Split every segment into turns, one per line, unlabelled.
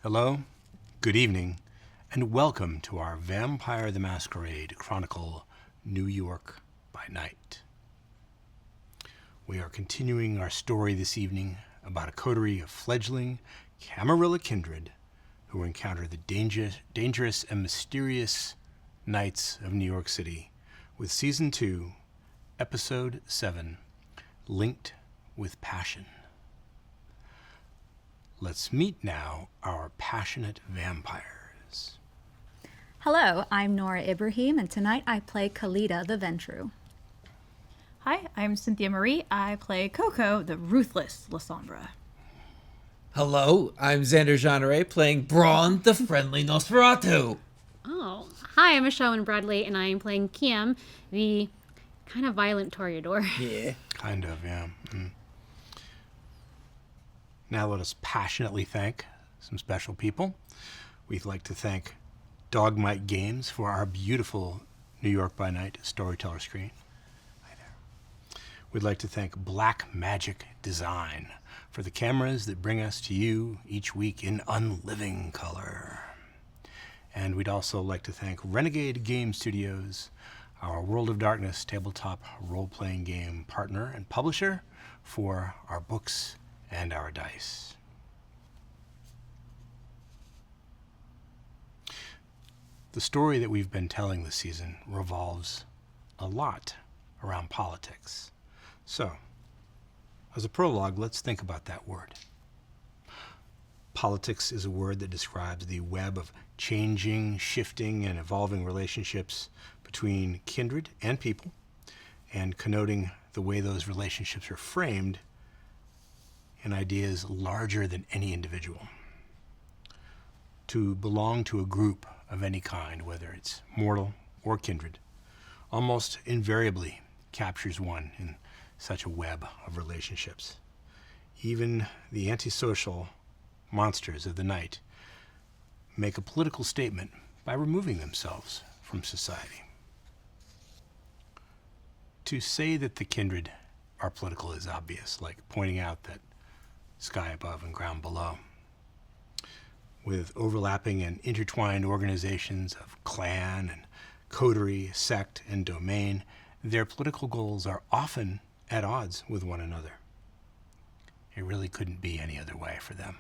Hello, good evening, and welcome to our Vampire the Masquerade Chronicle New York by Night. We are continuing our story this evening about a coterie of fledgling Camarilla Kindred who encounter the dangerous and mysterious nights of New York City with Season 2, Episode 7, Linked with Passion. Let's meet now our passionate vampires.
Hello, I'm Noura Ibrahim, and tonight I play Khalida the Ventrue.
Hi, I'm Cynthia Marie. I play Coco, the ruthless Lasombra.
Hello, I'm Xander Jeanneret, playing Brawn, the friendly Nosferatu.
Oh, hi, I'm Michelle Bradley, and I am playing Kiếm, the kind of violent Toreador.
Yeah.
Kind of, yeah. Now let us passionately thank some special people. We'd like to thank Dogmite Games for our beautiful New York by Night Storyteller screen. Hi there. We'd like to thank Black Magic Design for the cameras that bring us to you each week in unliving color. And we'd also like to thank Renegade Game Studios, our World of Darkness tabletop role-playing game partner and publisher, for our books and our dice. The story that we've been telling this season revolves a lot around politics. So, as a prologue, let's think about that word. Politics is a word that describes the web of changing, shifting, and evolving relationships between kindred and people, and connoting the way those relationships are framed in ideas larger than any individual. To belong to a group of any kind, whether it's mortal or kindred, almost invariably captures one in such a web of relationships. Even the antisocial monsters of the night make a political statement by removing themselves from society. To say that the kindred are political is obvious, like pointing out that sky above and ground below. With overlapping and intertwined organizations of clan and coterie, sect, and domain, their political goals are often at odds with one another. It really couldn't be any other way for them.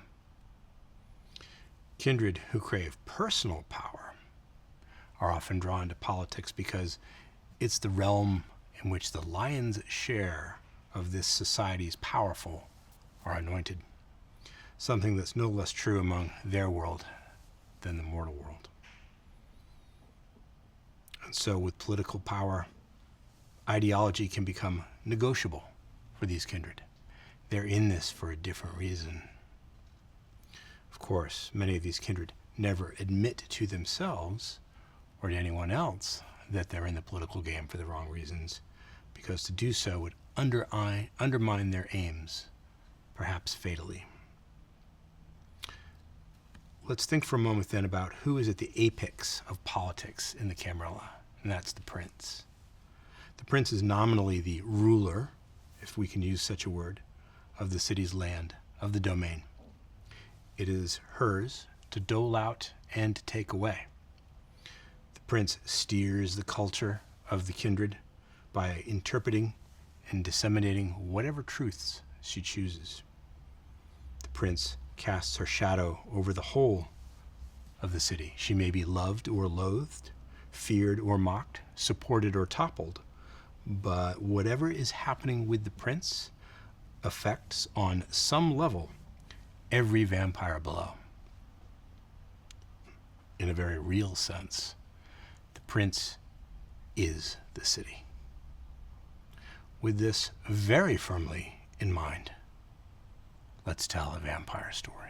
Kindred who crave personal power are often drawn to politics because it's the realm in which the lion's share of this society's powerful are anointed, something that's no less true among their world than the mortal world. And so with political power, ideology can become negotiable for these kindred. They're in this for a different reason. Of course, many of these kindred never admit to themselves or to anyone else that they're in the political game for the wrong reasons, because to do so would undermine their aims, perhaps fatally. Let's think for a moment then about who is at the apex of politics in the Camarilla, and that's the prince. The prince is nominally the ruler, if we can use such a word, of the city's land, of the domain. It is hers to dole out and to take away. The prince steers the culture of the kindred by interpreting and disseminating whatever truths she chooses. The prince casts her shadow over the whole of the city. She may be loved or loathed, feared or mocked, supported or toppled, but whatever is happening with the prince affects on some level every vampire below. In a very real sense, the prince is the city. With this very firmly in mind, let's tell a vampire story.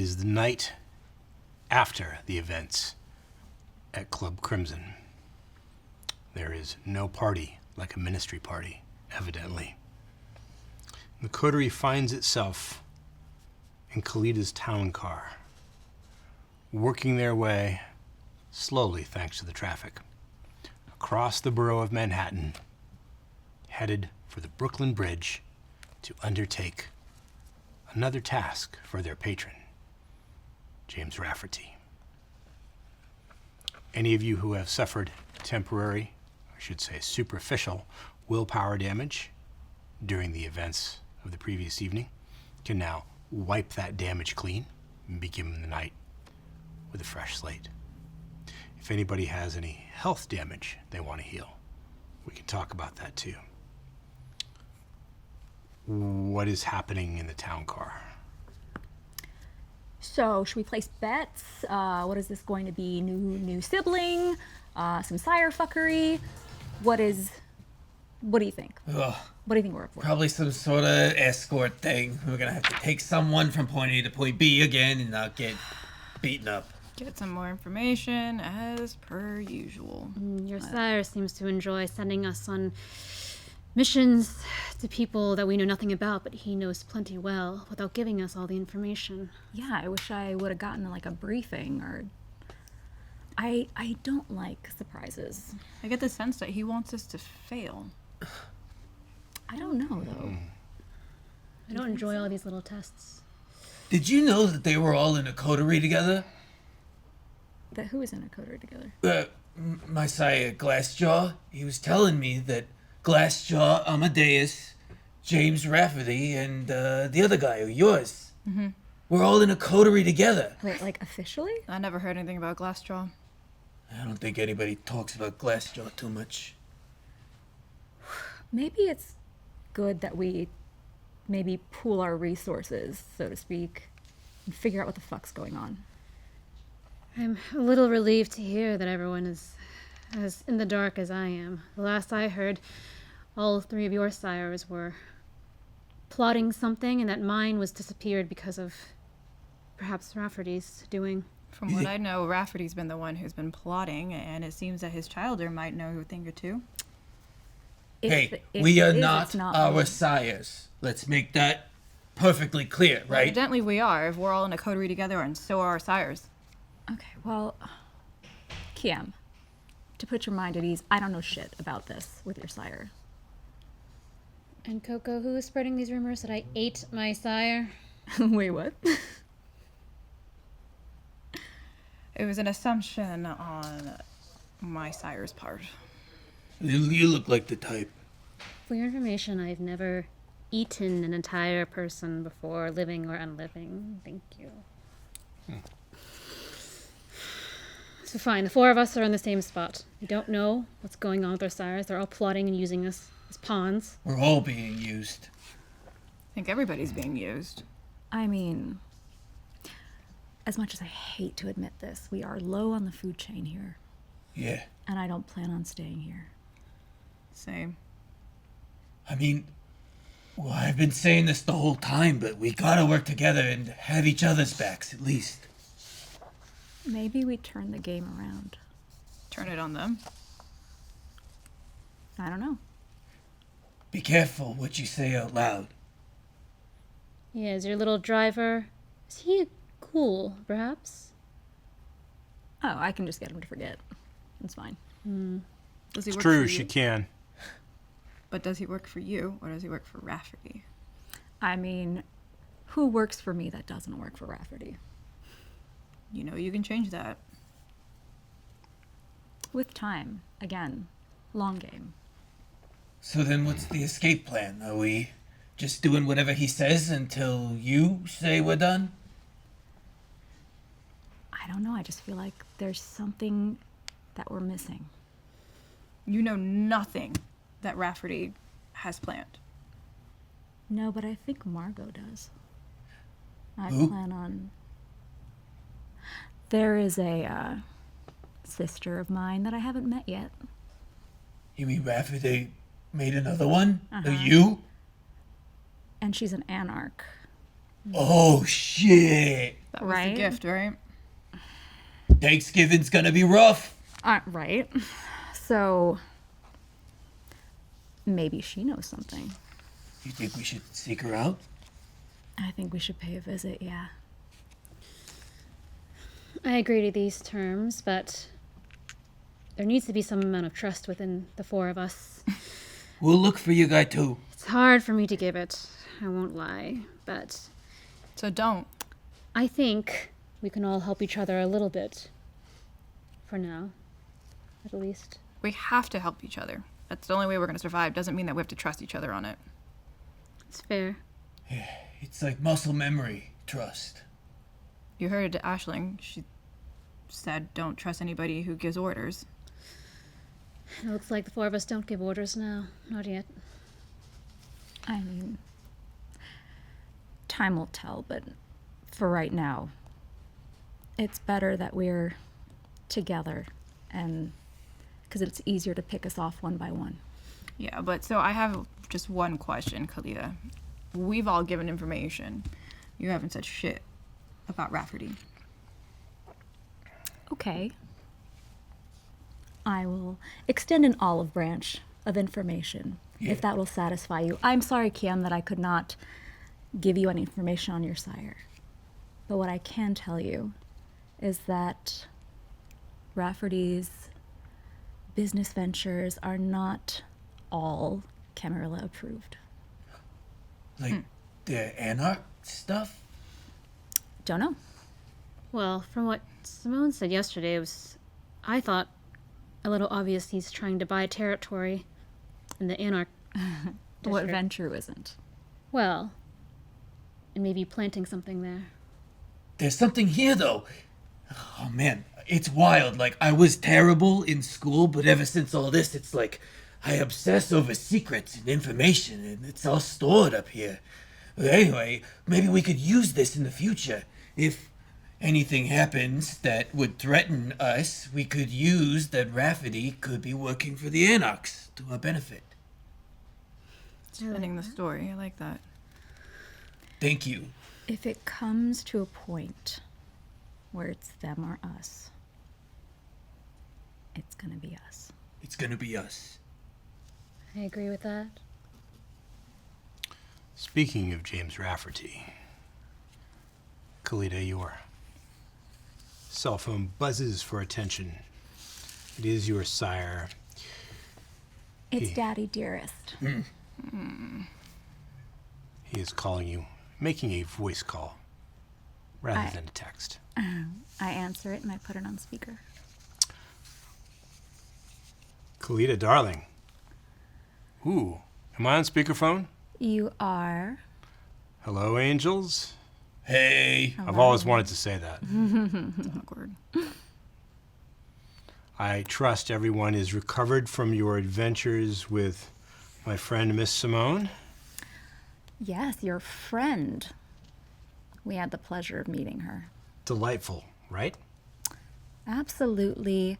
is the night after the events at Club Crimson. There is no party like a ministry party, evidently. The coterie finds itself in Khalida's town car, working their way, slowly thanks to the traffic, across the borough of Manhattan, headed for the Brooklyn Bridge to undertake another task for their patron, James Rafferty. Any of you who have suffered temporary, I should say superficial, willpower damage during the events of the previous evening can now wipe that damage clean and begin the night with a fresh slate. If anybody has any health damage they want to heal, we can talk about that too. What is happening in the town car?
So, should we place bets? What is this going to be? New sibling? Some sire fuckery? What do you think?
Ugh,
What do you think we're up for?
probably some sort of escort thing. We're gonna have to take someone from point A to point B again and not get beaten up.
Get some more information as per usual.
Your sire seems to enjoy sending us on missions to people that we know nothing about, but he knows plenty well without giving us all the information.
Yeah, I wish I would have gotten like a briefing or... I don't like surprises.
I get the sense that he wants us to fail.
I don't know, though.
I don't enjoy all these little tests.
Did you know that they were all in a coterie together?
That who is in a coterie together?
My sire, Glassjaw, he was telling me that Glassjaw, Amadeus, James Rafferty, and the other guy, yours, we're all in a coterie together.
Wait, like officially?
I never heard anything about Glassjaw.
I don't think anybody talks about Glassjaw too much.
Maybe it's good that we maybe pool our resources, so to speak, and figure out what the fuck's going on.
I'm a little relieved to hear that everyone is as in the dark as I am. The last I heard, all three of your sires were plotting something, and that mine was disappeared because of perhaps Rafferty's doing.
From what I know, Rafferty's been the one who's been plotting, and it seems that his childer might know a thing or two.
Hey,
If
we
it
are
is,
not
it's not
our
me.
sires. Let's make that perfectly clear,
Well,
right?
evidently we are, if we're all in a coterie together, and so are our sires.
Okay, well, Kiếm, to put your mind at ease, I don't know shit about this with your sire.
And Coco, who is spreading these rumors that I ate my sire?
Wait, what?
It was an assumption on my sire's part.
You look like the type.
For your information, I've never eaten an entire person before, living or unliving. Thank you. So fine, the four of us are in the same spot. We don't know what's going on with our sires. They're all plotting and using us as pawns.
We're all being used.
I think everybody's being used.
I mean, as much as I hate to admit this, we are low on the food chain here,
Yeah.
and I don't plan on staying here.
Same.
I mean, well, I've been saying this the whole time, but we gotta work together and have each other's backs, at least.
Maybe we turn the game around.
Turn it on them.
I don't know.
Be careful what you say out loud.
Yeah, is your little driver, is he cool, perhaps?
Oh, I can just get him to forget. It's fine.
Does he
It's
work
true,
for
she
you?
can.
But does he work for you, or does he work for Rafferty?
I mean, who works for me that doesn't work for Rafferty?
You know, you can change that.
With time. Again, long game.
So then what's the escape plan? Are we just doing whatever he says until you say we're done?
I don't know. I just feel like there's something that we're missing.
You know nothing that Rafferty has planned.
No, but I think Margot does. I
Who?
plan on... There is a sister of mine that I haven't met yet.
You mean Rafferty made another one?
Uh-huh.
You?
And she's an anarch.
Oh, shit.
That was
Right.
the gift, right?
Thanksgiving's gonna be rough.
Right. So maybe she knows something.
You think we should seek her out?
I think we should pay a visit, yeah.
I agree to these terms, but there needs to be some amount of trust within the four of us.
We'll look for you guy too.
It's hard for me to give it, I won't lie, but
So don't.
I think we can all help each other a little bit. For now, at least.
We have to help each other. That's the only way we're going to survive. Doesn't mean that we have to trust each other on it.
It's fair.
It's like muscle memory, trust.
You heard Ashling. She said don't trust anybody who gives orders.
It looks like the four of us don't give orders now. Not yet.
I mean, time will tell, but for right now, it's better that we're together, and because it's easier to pick us off one by one.
Yeah, but so I have just one question, Khalida. We've all given information. You haven't said shit about Rafferty.
Okay. I will extend an olive branch of information, if that will satisfy you. I'm sorry, Kiếm, that I could not give you any information on your sire. But what I can tell you is that Rafferty's business ventures are not all Camarilla approved.
Like the anarch stuff?
Don't know.
Well, from what Simone said yesterday, it was, I thought, a little obvious he's trying to buy territory in the Anarch
What
district.
Ventrue isn't.
Well, and maybe planting something there.
There's something here though. Oh man, it's wild. Like I was terrible in school, but ever since all this, it's like I obsess over secrets and information, and it's all stored up here. But anyway, maybe we could use this in the future. If anything happens that would threaten us, we could use that Rafferty could be working for the Anarchs to our benefit.
Spinning the story. I like that.
Thank you.
If it comes to a point where it's them or us, it's gonna be us.
It's gonna be us.
I agree with that.
Speaking of James Rafferty, Khalida, your cell phone buzzes for attention. It is your sire.
It's
He-
Daddy Dearest.
He is calling you, making a voice call rather
I-
than a text.
I answer it and I put it on speaker.
Khalida, darling. Ooh, am I on speakerphone?
You are.
Hello, angels.
Hey.
I've always wanted to say that.
Awkward.
I trust everyone is recovered from your adventures with my friend Miss Simone.
Yes, your friend. We had the pleasure of meeting her.
Delightful, right?
Absolutely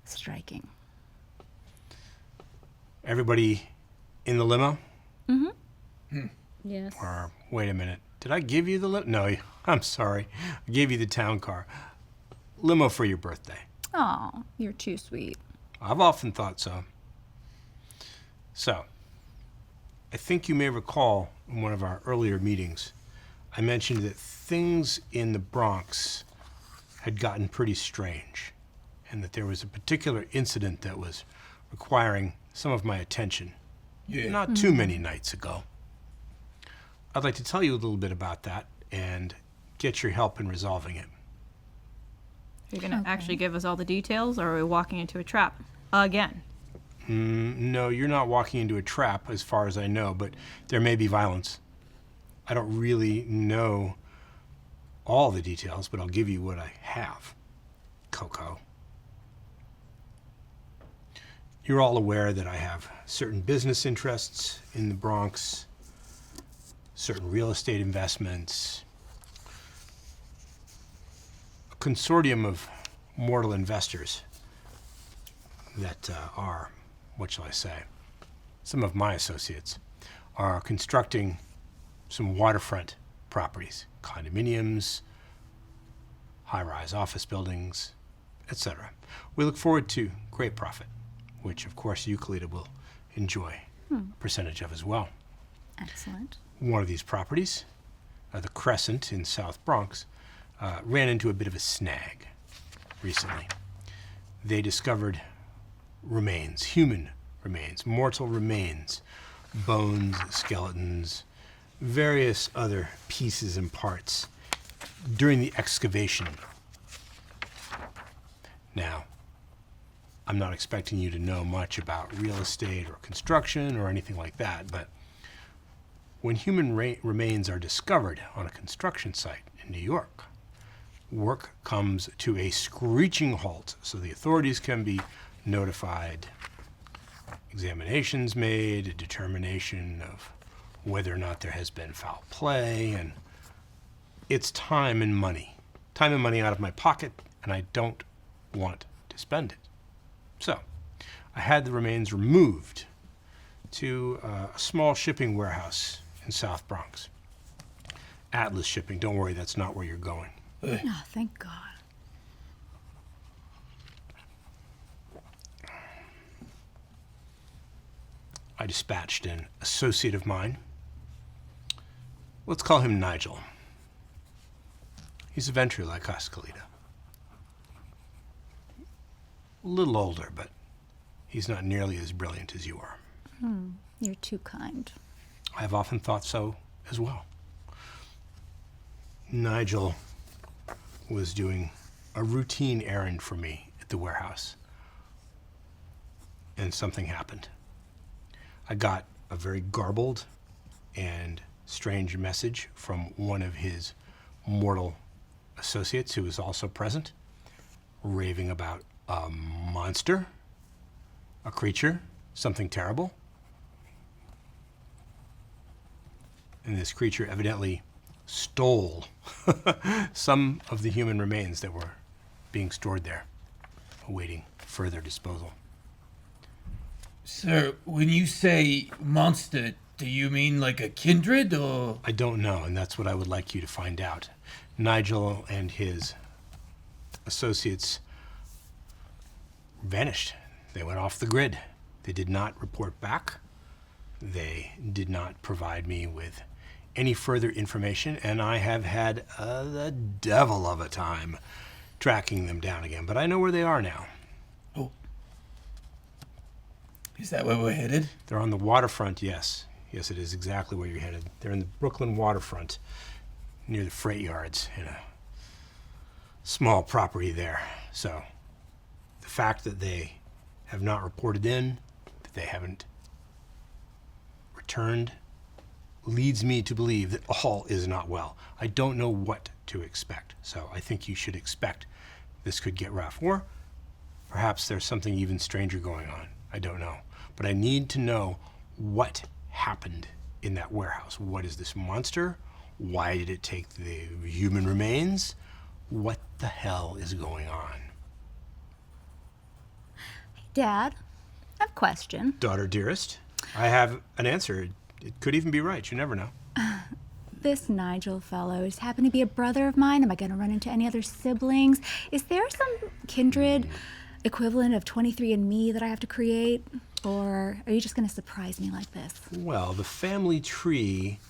striking.
Everybody in the limo?
Yes.
Or, wait a minute, did I give you the limo? No, I'm sorry. I gave you the town car. Limo for your birthday.
Oh, you're too sweet.
I've often thought so. So, I think you may recall in one of our earlier meetings, I mentioned that things in the Bronx had gotten pretty strange, and that there was a particular incident that was requiring some of my attention
Yeah.
not too many nights ago. I'd like to tell you a little bit about that and get your help in resolving it.
Are you going to actually give us all the details, or are we walking into a trap again?
No, you're not walking into a trap as far as I know, but there may be violence. I don't really know all the details, but I'll give you what I have, Coco. You're all aware that I have certain business interests in the Bronx, certain real estate investments, a consortium of mortal investors that are, what shall I say, some of my associates are constructing some waterfront properties, condominiums, high-rise office buildings, etc. We look forward to great profit, which of course you, Khalida, will enjoy a percentage of as well.
Excellent.
One of these properties, the Crescent in South Bronx, ran into a bit of a snag recently. They discovered remains, human remains, mortal remains, bones, skeletons, various other pieces and parts during the excavation. Now, I'm not expecting you to know much about real estate or construction or anything like that, but when human remains are discovered on a construction site in New York, work comes to a screeching halt so the authorities can be notified, examinations made, a determination of whether or not there has been foul play, and it's time and money. Time and money out of my pocket, and I don't want to spend it. So, I had the remains removed to a small shipping warehouse in South Bronx. Atlas Shipping, don't worry, that's not where you're going.
Oh, thank God.
I dispatched an associate of mine. Let's call him Nigel. He's a Ventrue like us, Khalida. A little older, but he's not nearly as brilliant as you are.
You're too kind.
I've often thought so as well. Nigel was doing a routine errand for me at the warehouse, and something happened. I got a very garbled and strange message from one of his mortal associates who was also present, raving about a monster, a creature, something terrible. And this creature evidently stole some of the human remains that were being stored there, awaiting further disposal.
Sir, when you say monster, do you mean like a kindred or?
I don't know, and that's what I would like you to find out. Nigel and his associates vanished. They went off the grid. They did not report back. They did not provide me with any further information, and I have had the devil of a time tracking them down again. But I know where they are now.
Oh. Is that where we're headed?
They're on the waterfront, yes. Yes, it is exactly where you're headed. They're in the Brooklyn waterfront, near the freight yards, in a small property there. So, the fact that they have not reported in, that they haven't returned, leads me to believe that all is not well. I don't know what to expect, so I think you should expect this could get rough. Or perhaps there's something even stranger going on. I don't know. But I need to know what happened in that warehouse. What is this monster? Why did it take the human remains? What the hell is going on?
Dad, I have a question.
Daughter dearest, I have an answer. It could even be right. You never know.
This Nigel fellow is happen to be a brother of mine. Am I going to run into any other siblings? Is there some kindred equivalent of 23andMe that I have to create? Or are you just going to surprise me like this?
Well, the family tree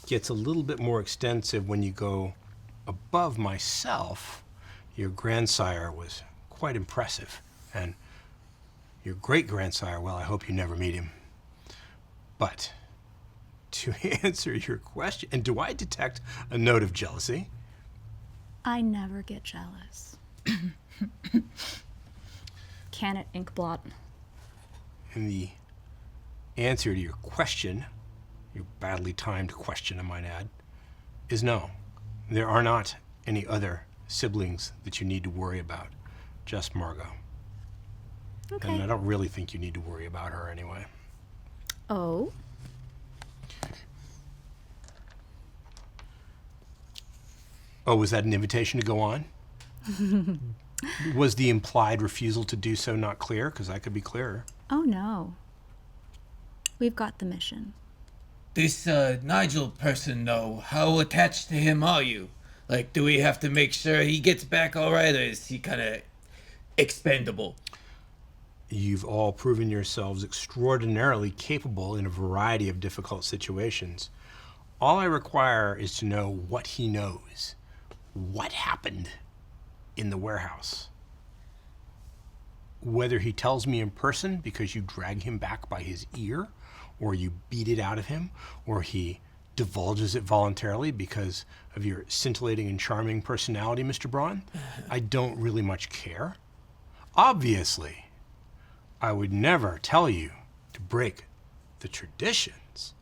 gets a little bit more extensive when you go above myself. Your grandsire was quite impressive. And your great-grandsire, well, I hope you never meet him. But to answer your question, and do I detect a note of jealousy?
I never get jealous. Can it, Inkblot?
And the answer to your question, your badly timed question, I might add, is no. There are not any other siblings that you need to worry about, just Margot.
Okay.
And I don't really think you need to worry about her anyway.
Oh?
Oh, was that an invitation to go on? Was the implied refusal to do so not clear? Because I could be clearer.
Oh, no. We've got the mission.
This Nigel person, though, how attached to him are you? Like, do we have to make sure he gets back all right, or is he kind of expendable?
You've all proven yourselves extraordinarily capable in a variety of difficult situations. All I require is to know what he knows. What happened in the warehouse? Whether he tells me in person because you drag him back by his ear, or you beat it out of him, or he divulges it voluntarily because of your scintillating and charming personality, Mr. Brawn, I don't really much care. Obviously, I would never tell you to break the traditions.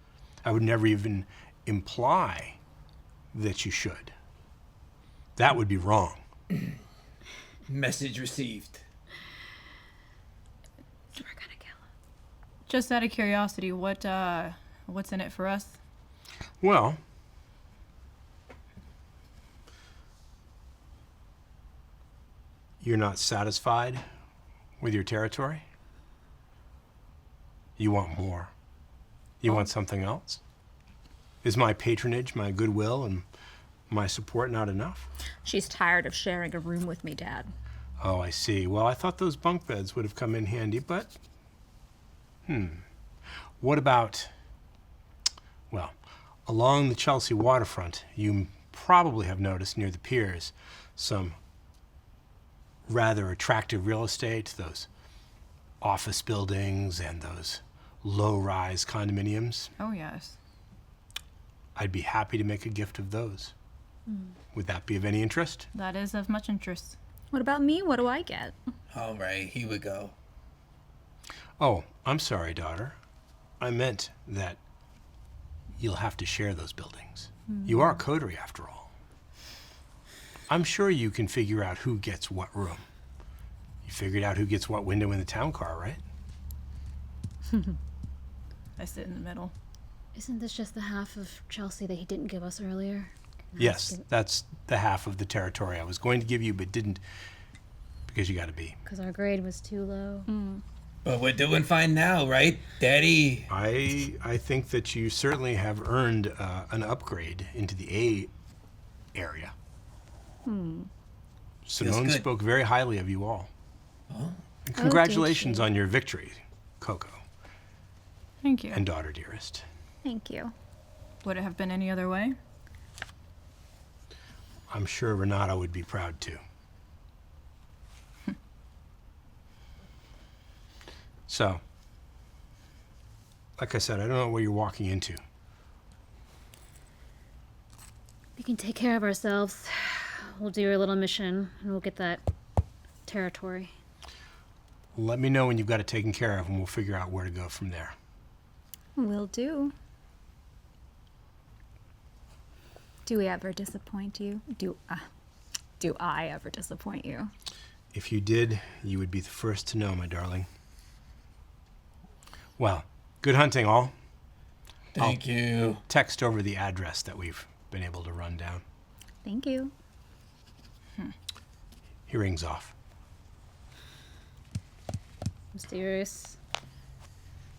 I would never even imply that you should. That would be wrong.
Message received.
We're gonna kill him.
Just out of curiosity, what's in it for us?
Well, you're not satisfied with your territory? You want more. You want something else? Is my patronage, my goodwill, and my support not enough?
She's tired of sharing a room with me, Dad.
Oh, I see. Well, I thought those bunk beds would have come in handy, but... What about... Well, along the Chelsea waterfront, you probably have noticed near the piers some rather attractive real estate, those office buildings and those low-rise condominiums.
Oh, yes.
I'd be happy to make a gift of those. Would that be of any interest?
That is of much interest.
What about me? What do I get?
All right, here we go.
Oh, I'm sorry, daughter. I meant that you'll have to share those buildings. You are a coterie, after all. I'm sure you can figure out who gets what room. You figured out who gets what window in the town car, right?
I sit in the middle.
Isn't this just the half of Chelsea that he didn't give us earlier?
Yes, that's the half of the territory I was going to give you, but didn't, because you got to be.
Because our grade was too low.
But we're doing fine now, right, Daddy?
I think that you certainly have earned an upgrade into the A area. Simone
good.
spoke very highly of you all.
Oh.
And congratulations on your victory, Coco
Thank you.
and daughter dearest.
Thank you.
Would it have been any other way?
I'm sure Renata would be proud too. So, like I said, I don't know what you're walking into.
We can take care of ourselves. We'll do your little mission, and we'll get that territory.
Let me know when you've got it taken care of, and we'll figure out where to go from there.
Will do. Do we ever disappoint you? Do I ever disappoint you?
If you did, you would be the first to know, my darling. Well, good hunting, all.
Thank you.
Text over the address that we've been able to run down.
Thank you.
He rings off.
Mysterious.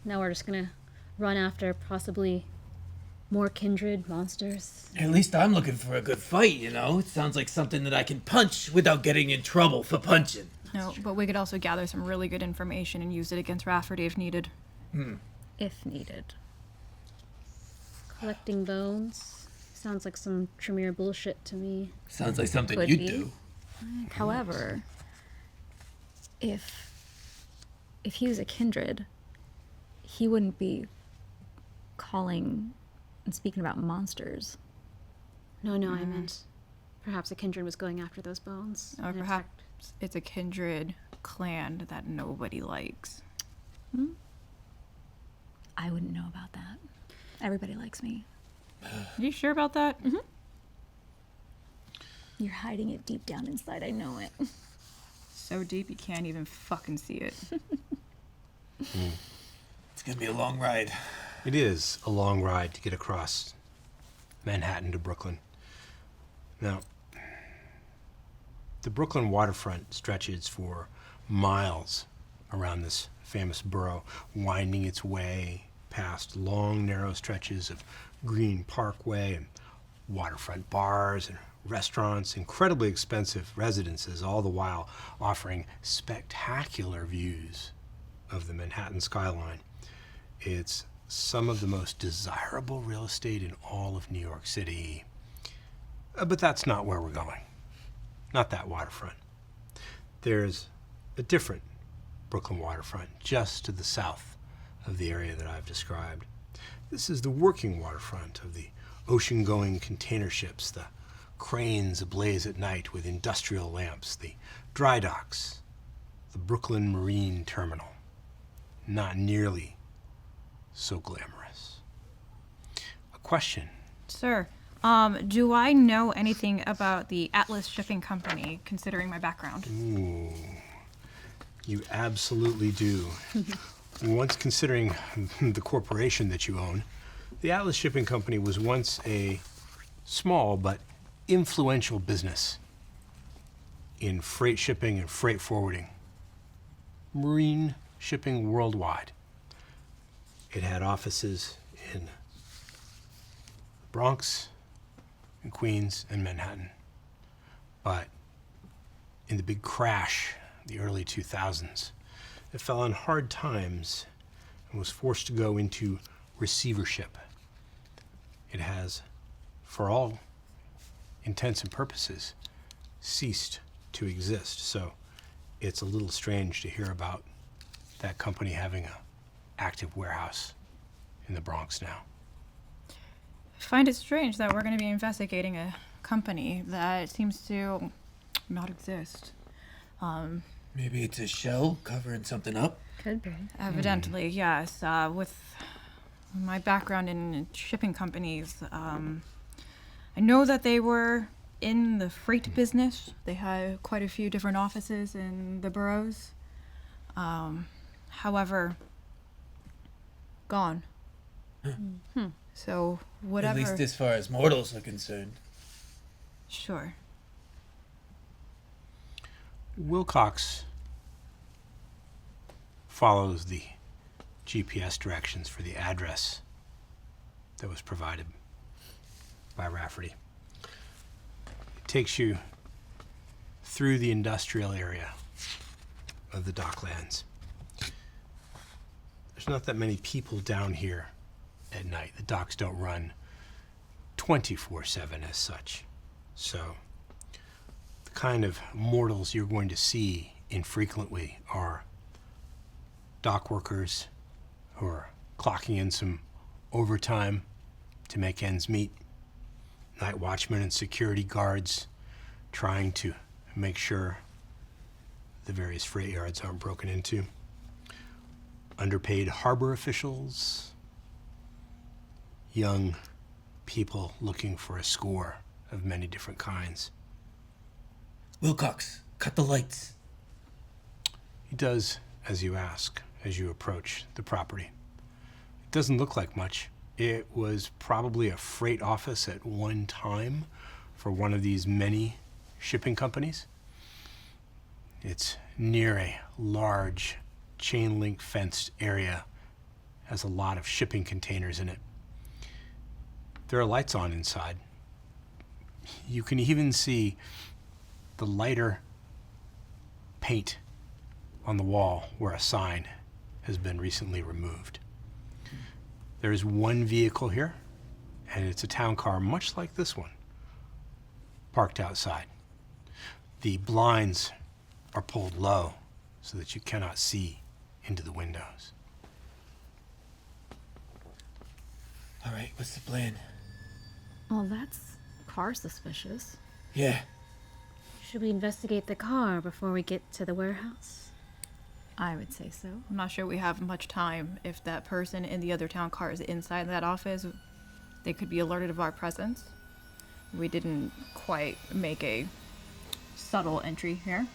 Now we're just gonna run after possibly more kindred monsters.
At least I'm looking for a good fight, you know? It sounds like something that I can punch without getting in trouble for punching.
No, but we could also gather some really good information and use it against Rafferty if needed.
If needed.
Collecting bones. Sounds like some Tremere bullshit to me.
Sounds like something
Could
you'd
be.
do.
However, if he was a kindred, he wouldn't be calling and speaking about monsters.
No, I meant perhaps a kindred was going after those bones.
Or
and
perhaps it's a kindred clan that nobody likes.
I wouldn't know about that. Everybody likes me.
Are you sure about that?
You're hiding it deep down inside. I know it.
So deep you can't even fucking see it.
It's gonna be a long ride.
It is a long ride to get across Manhattan to Brooklyn. Now, the Brooklyn waterfront stretches for miles around this famous borough, winding its way past long, narrow stretches of green parkway and waterfront bars and restaurants, incredibly expensive residences, all the while offering spectacular views of the Manhattan skyline. It's some of the most desirable real estate in all of New York City. But that's not where we're going. Not that waterfront. There's a different Brooklyn waterfront just to the south of the area that I've described. This is the working waterfront of the ocean-going container ships, the cranes ablaze at night with industrial lamps, the dry docks, the Brooklyn Marine Terminal. Not nearly so glamorous. A question.
Sir, do I know anything about the Atlas Shipping Company, considering my background?
Ooh, you absolutely do. Once considering the corporation that you own, the Atlas Shipping Company was once a small but influential business in freight shipping and freight forwarding, marine shipping worldwide. It had offices in Bronx, in Queens, and Manhattan. But in the big crash, the early 2000s, it fell on hard times and was forced to go into receivership. It has, for all intents and purposes, ceased to exist. So it's a little strange to hear about that company having an active warehouse in the Bronx now.
I find it strange that we're going to be investigating a company that seems to not exist.
Maybe it's a shell covering something up.
Could be.
Evidently, yes. With my background in shipping companies, I know that they were in the freight business. They had quite a few different offices in the boroughs. However, gone. So whatever.
At least as far as mortals are concerned.
Sure.
Wilcox follows the GPS directions for the address that was provided by Rafferty. It takes you through the industrial area of the docklands. There's not that many people down here at night. The docks don't run 24/7 as such. So the kind of mortals you're going to see infrequently are dock workers who are clocking in some overtime to make ends meet, night watchmen and security guards trying to make sure the various freight yards aren't broken into, underpaid harbor officials, young people looking for a score of many different kinds.
Wilcox, cut the lights.
He does as you ask as you approach the property. It doesn't look like much. It was probably a freight office at one time for one of these many shipping companies. It's near a large chain-link fenced area, has a lot of shipping containers in it. There are lights on inside. You can even see the lighter paint on the wall where a sign has been recently removed. There is one vehicle here, and it's a town car much like this one, parked outside. The blinds are pulled low so that you cannot see into the windows.
All right, what's the plan?
Well, that's car suspicious.
Yeah,
Should we investigate the car before we get to the warehouse?
I would say so.
I'm not sure we have much time. If that person in the other town car is inside that office, they could be alerted of our presence. We didn't quite make a subtle entry here.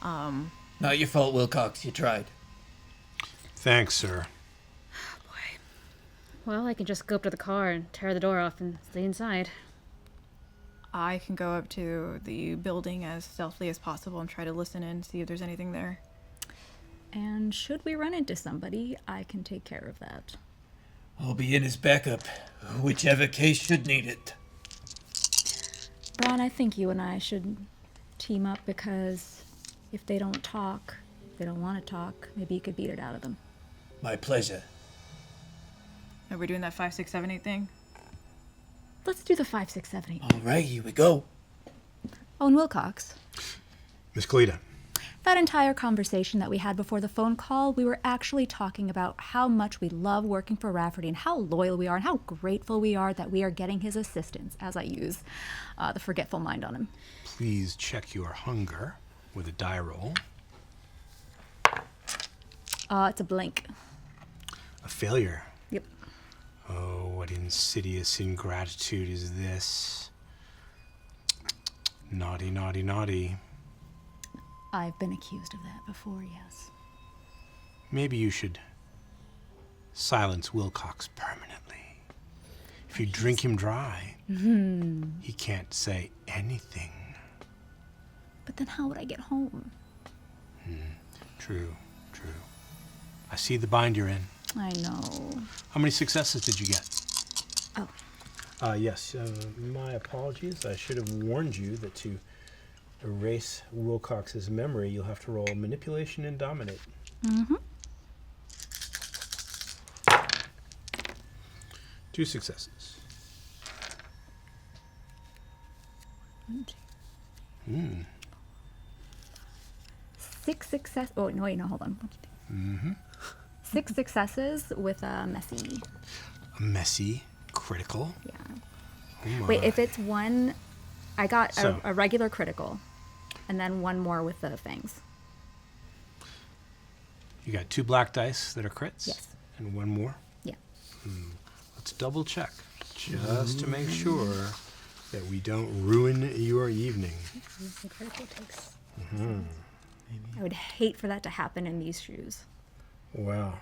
not your fault, Wilcox. You tried.
Thanks, sir.
Well, I can just go up to the car and tear the door off and stay inside.
I can go up to the building as stealthily as possible and try to listen in, see if there's anything there.
And should we run into somebody, I can take care of that.
I'll be in as backup, whichever case should need it.
Brawn, I think you and I should team up because if they don't talk, they don't want to talk, maybe you could beat it out of them.
My pleasure.
Are we doing that 5, 6, 7, 8 thing?
Let's do the 5, 6, 7, 8.
All right, here we go.
Oh, and Wilcox.
Miss Khalida.
That entire conversation that we had before the phone call, we were actually talking about how much we love working for Rafferty and how loyal we are and how grateful we are that we are getting his assistance as I use the forgetful mind on him.
Please check your hunger with a die roll.
It's a blank.
A failure.
Yep.
Oh, what insidious ingratitude is this? Naughty, naughty, naughty.
I've been accused of that before, yes.
Maybe you should silence Wilcox permanently. If you drink him dry, he can't say anything.
But then how would I get home?
True. I see the bind you're in.
I know.
How many successes did you get?
Oh.
Yes, my apologies. I should have warned you that to erase Wilcox's memory, you'll have to roll manipulation and dominate.
Mm-hmm.
2 successes.
1, 2. 6 success. Oh no! Wait, no, hold on. 6 successes with a messy.
A messy critical.
Yeah.
Oh my.
Wait, if it's one, I got
So-
a regular critical, and then one more with the fangs.
You got 2 black dice that are crits?
Yes.
And 1 more?
Yeah.
Let's double check, just to make sure that we don't ruin your evening.
The critical takes.
I would hate for that to happen in these shoes.
Wow.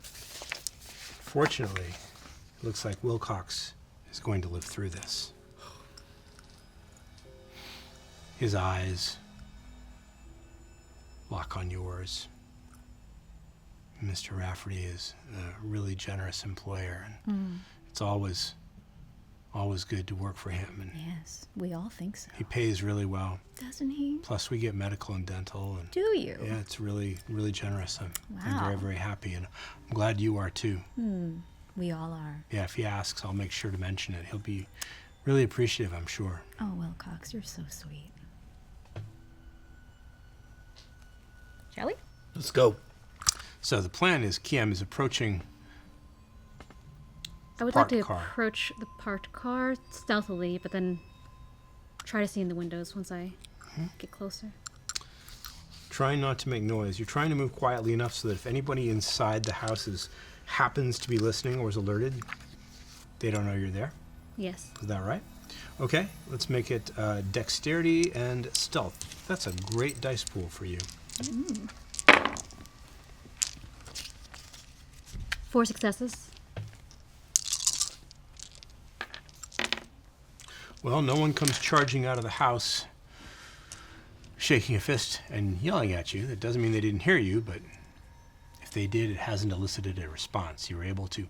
Fortunately, it looks like Wilcox is going to live through this. His eyes lock on yours. Mr. Rafferty is a really generous employer, and it's always good to work for him. And
Yes, we all think so.
he pays really well.
Doesn't he?
Plus, we get medical and dental, and
Do you?
yeah, it's really, really generous. I'm
Wow.
very, very happy, and I'm glad you are too.
We all are.
Yeah, if he asks, I'll make sure to mention it. He'll be really appreciative, I'm sure.
Oh, Wilcox, you're so sweet. Shall we?
Let's go.
So the plan is Kiếm is approaching.
I would like to
Parked car.
approach the parked car stealthily, but then try to see in the windows once I get closer.
Trying not to make noise. You're trying to move quietly enough so that if anybody inside the house happens to be listening or is alerted, they don't know you're there.
Yes.
Is that right? Okay, let's make it dexterity and stealth. That's a great dice pool for you.
4 successes.
Well, no one comes charging out of the house shaking a fist and yelling at you. That doesn't mean they didn't hear you, but if they did, it hasn't elicited a response. You were able to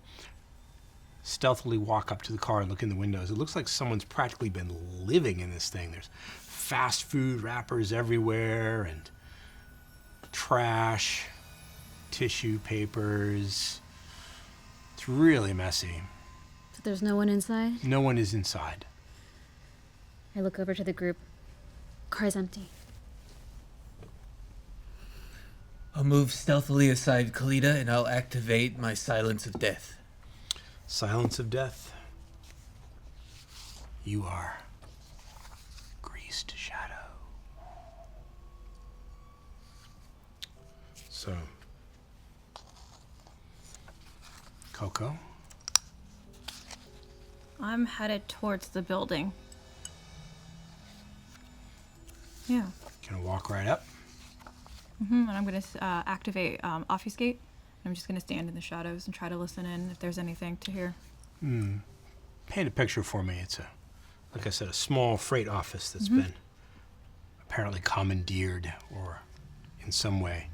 stealthily walk up to the car and look in the windows. It looks like someone's practically been living in this thing. There's fast food wrappers everywhere and trash, tissue papers. It's really messy.
So there's no one inside.
No one is inside.
I look over to the group. Car's empty.
I'll move stealthily aside Khalida, and I'll activate my Silence of Death.
Silence of death. You are greased shadow. So, Coco,
I'm headed towards the building. Yeah.
gonna walk right up.
And I'm going to activate Obfuscate. I'm just going to stand in the shadows and try to listen in if there's anything to hear.
Paint a picture for me. It's like I said, a small freight office that's been apparently commandeered or in some way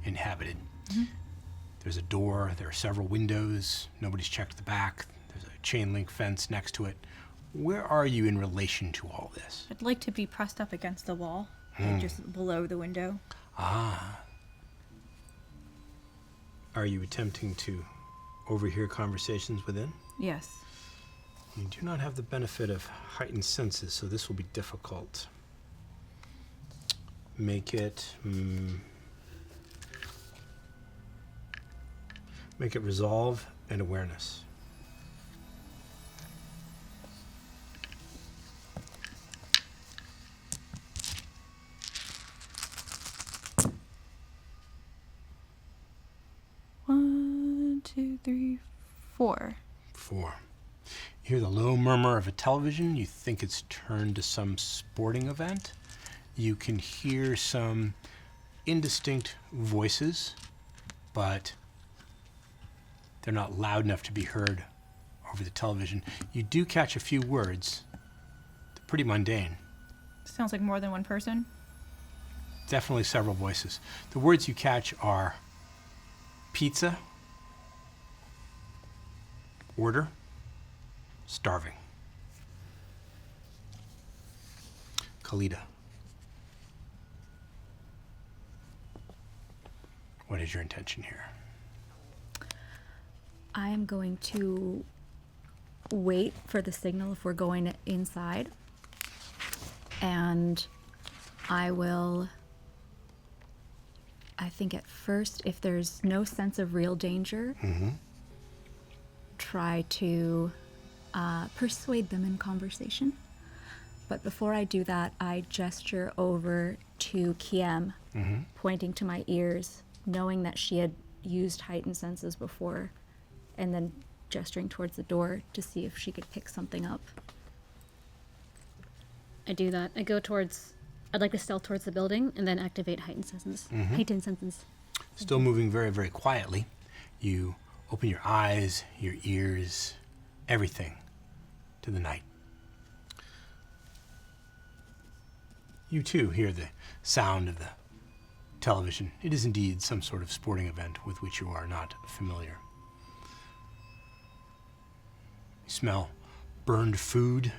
inhabited. There's a door, there are several windows, nobody's checked the back, there's a chain link fence next to it. Where are you in relation to all this?
I'd like to be pressed up against the wall, like just below the window.
Ah. Are you attempting to overhear conversations within?
Yes.
You do not have the benefit of heightened senses, so this will be difficult. Make it resolve and awareness.
One, 2, 3, 4.
4. You hear the low murmur of a television. You think it's turned to some sporting event. You can hear some indistinct voices, but they're not loud enough to be heard over the television. You do catch a few words. They're pretty mundane.
Sounds like more than one person.
Definitely several voices. The words you catch are pizza, order, starving. Khalida. What is your intention here?
I am going to wait for the signal if we're going inside. And I will, I think at first, if there's no sense of real danger, try to persuade them in conversation. But before I do that, I gesture over to Kiếm, pointing to my ears, knowing that she had used heightened senses before, and then gesturing towards the door to see if she could pick something up.
I do that. I'd like to stealth towards the building and then activate heightened senses. Heightened senses.
Still moving very, very quietly. You open your eyes, your ears, everything to the night. You too hear the sound of the television. It is indeed some sort of sporting event with which you are not familiar. You smell burned food,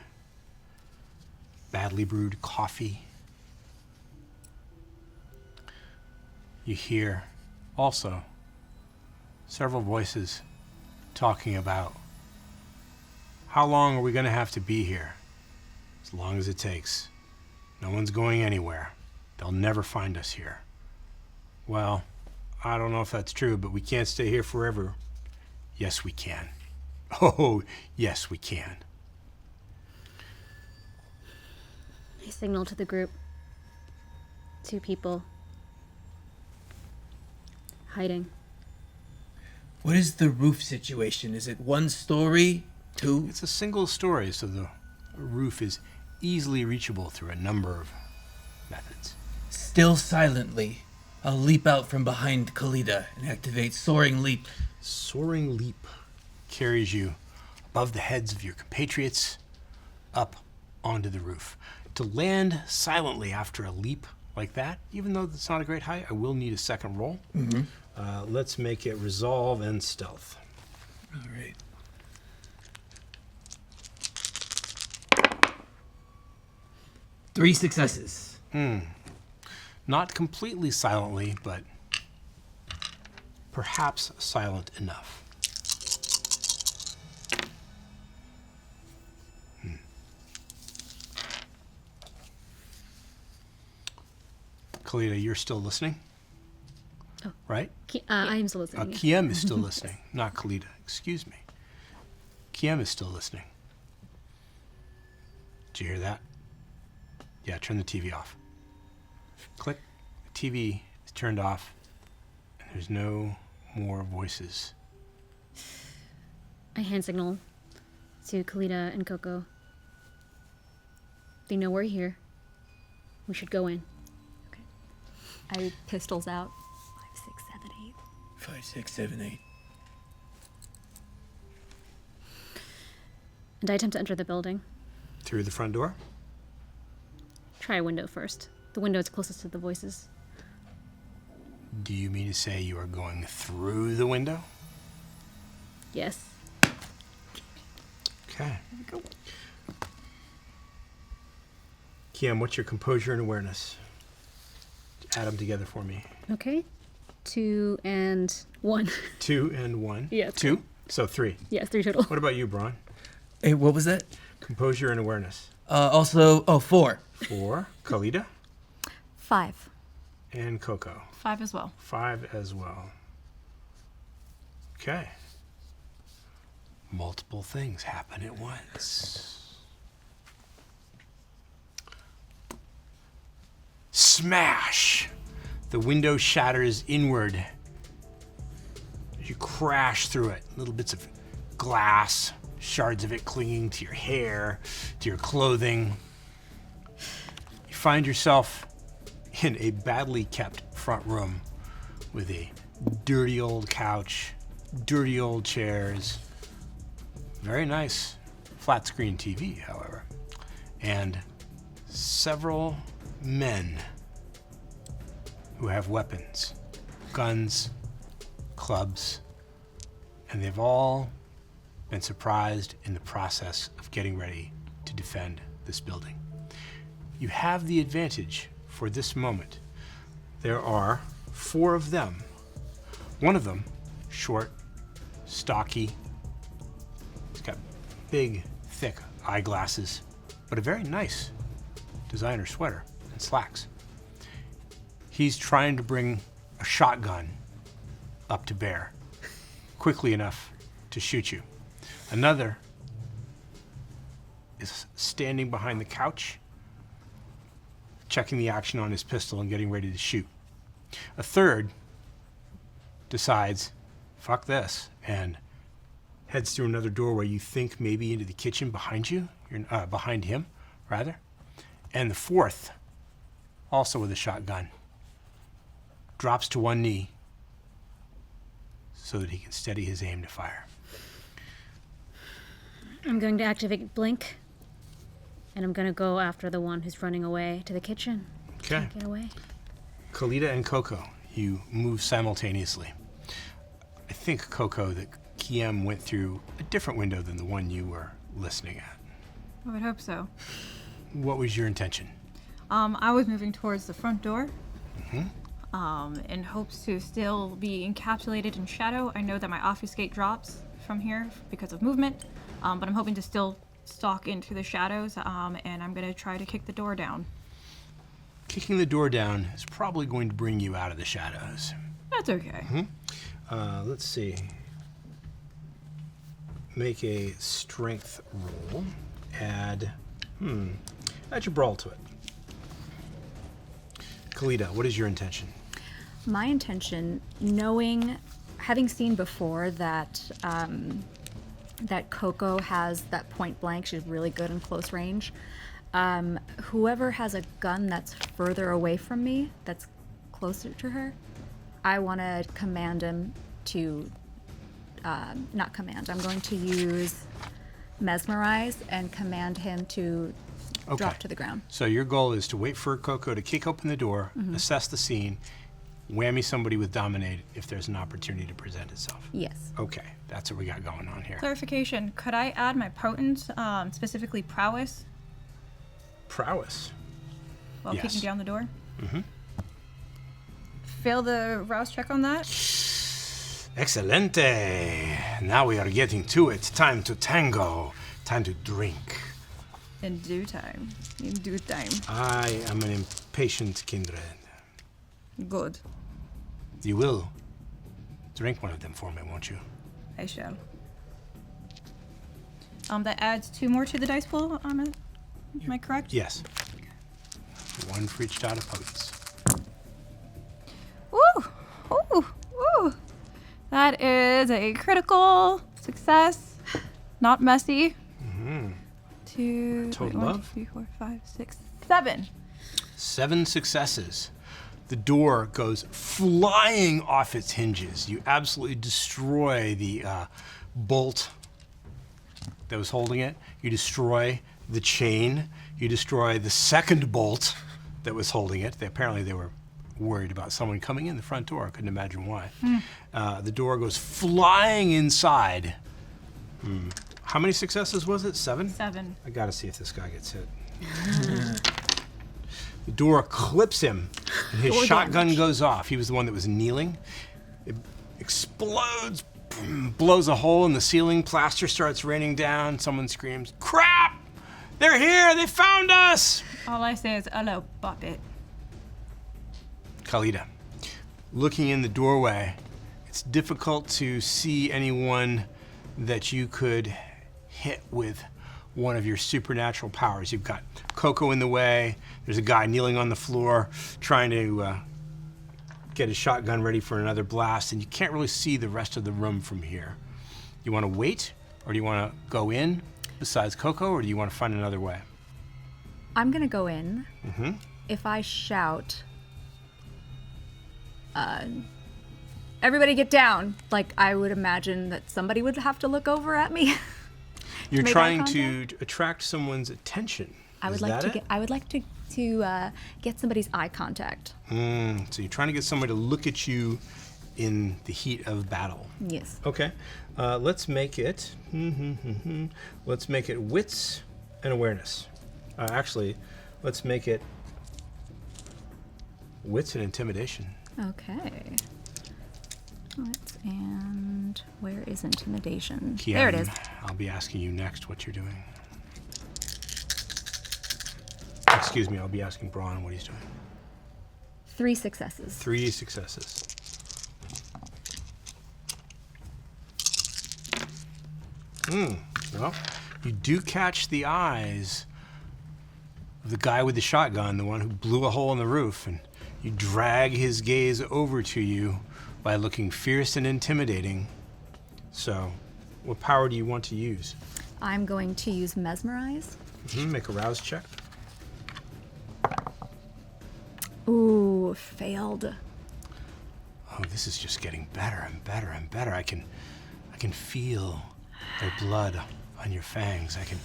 badly brewed coffee. You hear also several voices talking about how long are we going to have to be here? As long as it takes. No one's going anywhere. They'll never find us here. Well, I don't know if that's true, but we can't stay here forever. Yes, we can. Oh, yes, we can.
I signal to the group. 2 people. Hiding.
What is the roof situation? Is it 1 story? 2?
It's a single story, so the roof is easily reachable through a number of methods.
Still silently, I'll leap out from behind Khalida and activate Soaring Leap.
Soaring Leap carries you above the heads of your compatriots up onto the roof. To land silently after a leap like that, even though it's not a great height, I will need a second roll. Let's make it resolve and stealth.
All right. Three successes.
Not completely silently, but perhaps silent enough. Khalida, you're still listening?
Oh.
Right?
I am still listening.
Kiếm is still listening, not Khalida. Excuse me. Kiếm is still listening. Did you hear that? Yeah, turn the TV off. Click. The TV is turned off, and there's no more voices.
I hand signal to Khalida and Coco. They know we're here. We should go in.
I pistols out. 5, 6, 7, 8.
5, 6, 7, 8.
And I attempt to enter the building.
Through the front door?
Try a window first. The window is closest to the voices.
Do you mean to say you are going through the window?
Yes.
Okay. Kiếm, what's your composure and awareness? Add them together for me.
Okay. 2 and 1.
2 and 1.
Yeah,
2? So 3.
Yes, 3 total.
What about you, Brawn?
Hey, what was that?
Composure and awareness.
4.
4. Khalida?
5.
And Coco.
5 as well.
5 as well. Okay. Multiple things happen at once. Smash! The window shatters inward. You crash through it. Little bits of glass, shards of it clinging to your hair, to your clothing. You find yourself in a badly kept front room with a dirty old couch, dirty old chairs, very nice flat screen TV, however, and several men who have weapons, guns, clubs, and they've all been surprised in the process of getting ready to defend this building. You have the advantage for this moment. There are 4 of them. One of them, short, stocky, he's got big, thick eyeglasses, but a very nice designer sweater and slacks. He's trying to bring a shotgun up to bear quickly enough to shoot you. Another is standing behind the couch, checking the action on his pistol and getting ready to shoot. A third decides, fuck this, and heads through another doorway you think maybe into the kitchen behind you, behind him, rather. And the fourth, also with a shotgun, drops to one knee so that he can steady his aim to fire.
I'm going to activate Blink, and I'm going to go after the one who's running away to the kitchen.
Okay.
Can't get away.
Khalida and Coco, you move simultaneously. I think, Coco, that Kiếm went through a different window than the one you were listening at.
I would hope so.
What was your intention?
I was moving towards the front door. In hopes to still be encapsulated in shadow. I know that my obfuscate drops from here because of movement, but I'm hoping to still stalk into the shadows, and I'm going to try to kick the door down.
Kicking the door down is probably going to bring you out of the shadows.
That's okay.
Let's see. Make a strength roll. Add your brawl to it. Khalida, what is your intention?
My intention, having seen before that that Coco has that point blank, she's really good in close range. Whoever has a gun that's further away from me, that's closer to her, I want to command him to, not command, I'm going to use mesmerize and command him to drop to the ground.
So your goal is to wait for Coco to kick open the door, assess the scene, whammy somebody with dominate if there's an opportunity to present itself.
Yes.
Okay, that's what we got going on here.
Clarification, could I add my potence, specifically prowess,
Prowess.
while
Yes.
kicking down the door? Fail the rouse check on that?
Excelente. Now we are getting to it. Time to tango. Time to drink.
In due time. In due time.
I am an impatient kindred.
Good.
You will drink one of them for me, won't you?
I shall. That adds 2 more to the dice pool, am I correct?
Yes. 1 for each dot of potence.
Woo! Ooh! Ooh! That is a critical success. Not messy. 2,
Total
1,
of?
2, 3, 4, 5, 6, 7.
7 successes. The door goes flying off its hinges. You absolutely destroy the bolt that was holding it. You destroy the chain. You destroy the second bolt that was holding it. Apparently they were worried about someone coming in the front door. I couldn't imagine why. The door goes flying inside. How many successes was it? 7?
7.
I gotta see if this guy gets hit. The door clips him, and his shotgun goes off. He was the one that was kneeling. It explodes, blows a hole in the ceiling. Plaster starts raining down. Someone screams, "Crap! They're here! They found us!"
All I say is, hello, puppet.
Khalida, looking in the doorway, it's difficult to see anyone that you could hit with one of your supernatural powers. You've got Coco in the way. There's a guy kneeling on the floor trying to get his shotgun ready for another blast, and you can't really see the rest of the room from here. You want to wait, or do you want to go in besides Coco, or do you want to find another way?
I'm gonna go in. If I shout, everybody get down, like I would imagine that somebody would have to look over at me.
You're
make eye
trying to attract someone's attention.
I would
Is
like
that
to
it?
get. I would like to get somebody's eye contact.
So you're trying to get someone to look at you in the heat of battle.
Yes.
Okay, let's make it. Let's make it wits and awareness. Actually, let's make it wits and intimidation.
Okay. And where is intimidation?
Kiếm,
There it is.
I'll be asking you next what you're doing. Excuse me, I'll be asking Brawn what he's doing.
3 successes.
3 successes. Well, you do catch the eyes of the guy with the shotgun, the one who blew a hole in the roof, and you drag his gaze over to you by looking fierce and intimidating. So, what power do you want to use?
I'm going to use mesmerize.
Make a rouse check.
Ooh, failed.
Oh, this is just getting better and better and better. I can feel their blood on your fangs. I can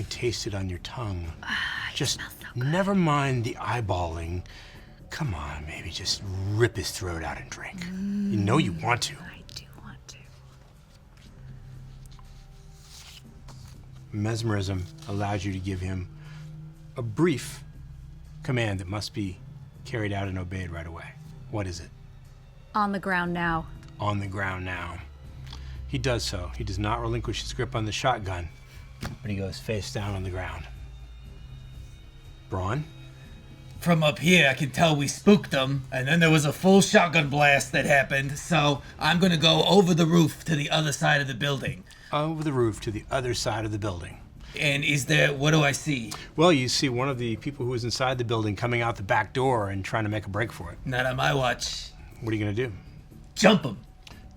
taste it on your tongue. Just never mind the eyeballing. Come on, maybe just rip his throat out and drink. You know you want to.
I do want to.
Mesmerism allows you to give him a brief command that must be carried out and obeyed right away. What is it?
On the ground now.
On the ground now. He does so. He does not relinquish his grip on the shotgun, but he goes face down on the ground. Brawn?
From up here, I can tell we spooked them, and then there was a full shotgun blast that happened, so I'm gonna go over the roof to the other side of the building.
Over the roof to the other side of the building.
And what do I see?
Well, you see one of the people who was inside the building coming out the back door and trying to make a break for it.
Not on my watch.
What are you gonna do?
Jump him.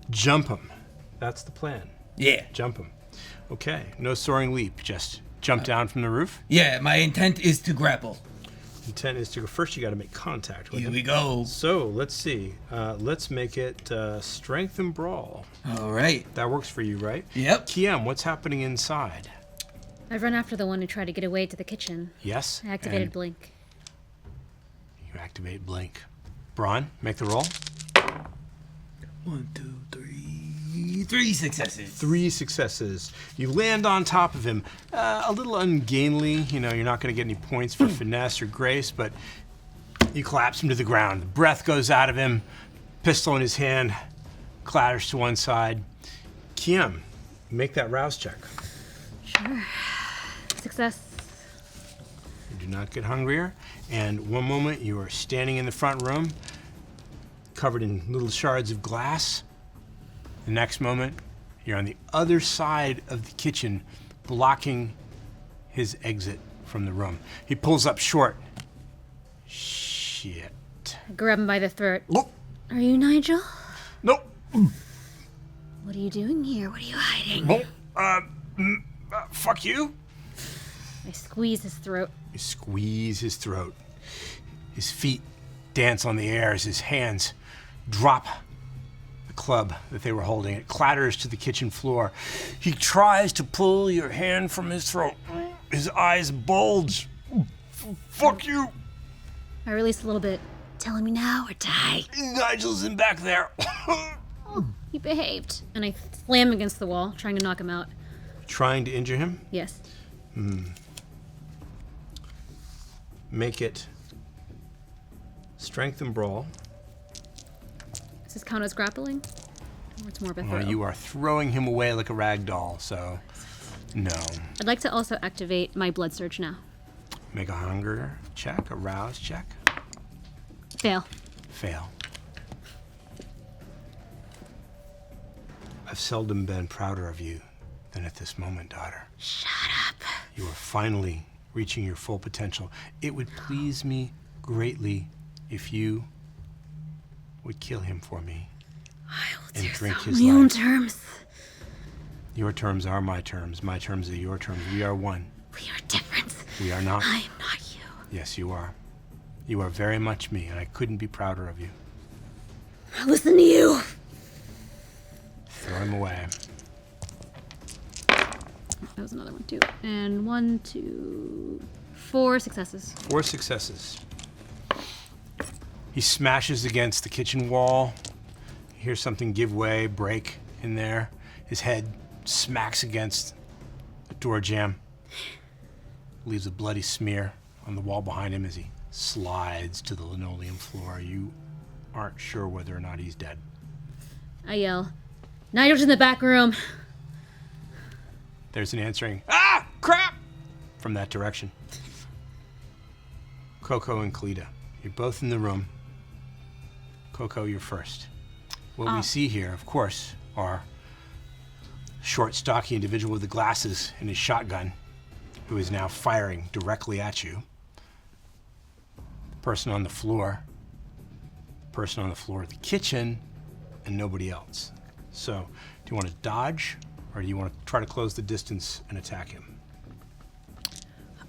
Jump him. That's the plan.
Yeah.
Jump him. Okay, no soaring leap, just jump down from the roof.
Yeah, my intent is to grapple.
Intent is to go first. You got to make contact with
Here
him.
we go.
So let's see. Let's make it strength and brawl.
All right.
That works for you, right?
Yep.
Kiếm, what's happening inside?
I've run after the one who tried to get away to the kitchen.
Yes.
I activated
and
Blink.
You activate blink. Brawn, make the roll.
1, 2, 3. 3 successes.
3 successes. You land on top of him. A little ungainly. You know, you're not going to get any points for finesse or grace, but you collapse him to the ground. The breath goes out of him. Pistol in his hand. Clatters to one side. Kiếm, make that rouse check.
Sure. Success.
You do not get hungrier. And one moment you are standing in the front room, covered in little shards of glass. The next moment, you're on the other side of the kitchen, blocking his exit from the room. He pulls up short. Shit.
I grab him by the throat.
Nope.
Are you Nigel?
Nope.
What are you doing here? What are you hiding?
Nope. Fuck you.
I squeeze his throat.
You squeeze his throat. His feet dance on the air as his hands drop the club that they were holding. It clatters to the kitchen floor. He tries to pull your hand from his throat. His eyes bulge. Fuck you.
I release a little bit telling me now or die?
Nigel's in back there.
Oh, he behaved. And I slam against the wall, trying to knock him out.
Trying to injure him?
Yes.
Make it strength and brawl.
Does this count as grappling? Or it's more of a throw?
You are throwing him away like a rag doll, so no.
I'd like to also activate my blood surge now.
Make a hunger check, a rouse check.
Fail.
Fail. I've seldom been prouder of you than at this moment, daughter.
Shut up.
You are finally reaching your full potential. It would please me greatly if you would kill him for me.
I will
And
do
drink
so
his
on my own
life.
terms.
Your terms are my terms. My terms are your terms. We are one.
We are different.
We are not.
I am not you.
Yes, you are. You are very much me, and I couldn't be prouder of you.
I listen to you.
Throw him away.
That was another one too. And 1, 2, 4 successes.
4 successes. He smashes against the kitchen wall. You hear something give way, break in there. His head smacks against a door jamb. Leaves a bloody smear on the wall behind him as he slides to the linoleum floor. You aren't sure whether or not he's dead.
I yell, Nigel's in the back room.
There's an answering, "Ah, crap!" from that direction. Coco and Khalida, you're both in the room. Coco, you're first. What we see here, of course, are short, stocky individual with the glasses and his shotgun, who is now firing directly at you. Person on the floor of the kitchen, and nobody else. So, do you want to dodge, or do you want to try to close the distance and attack him?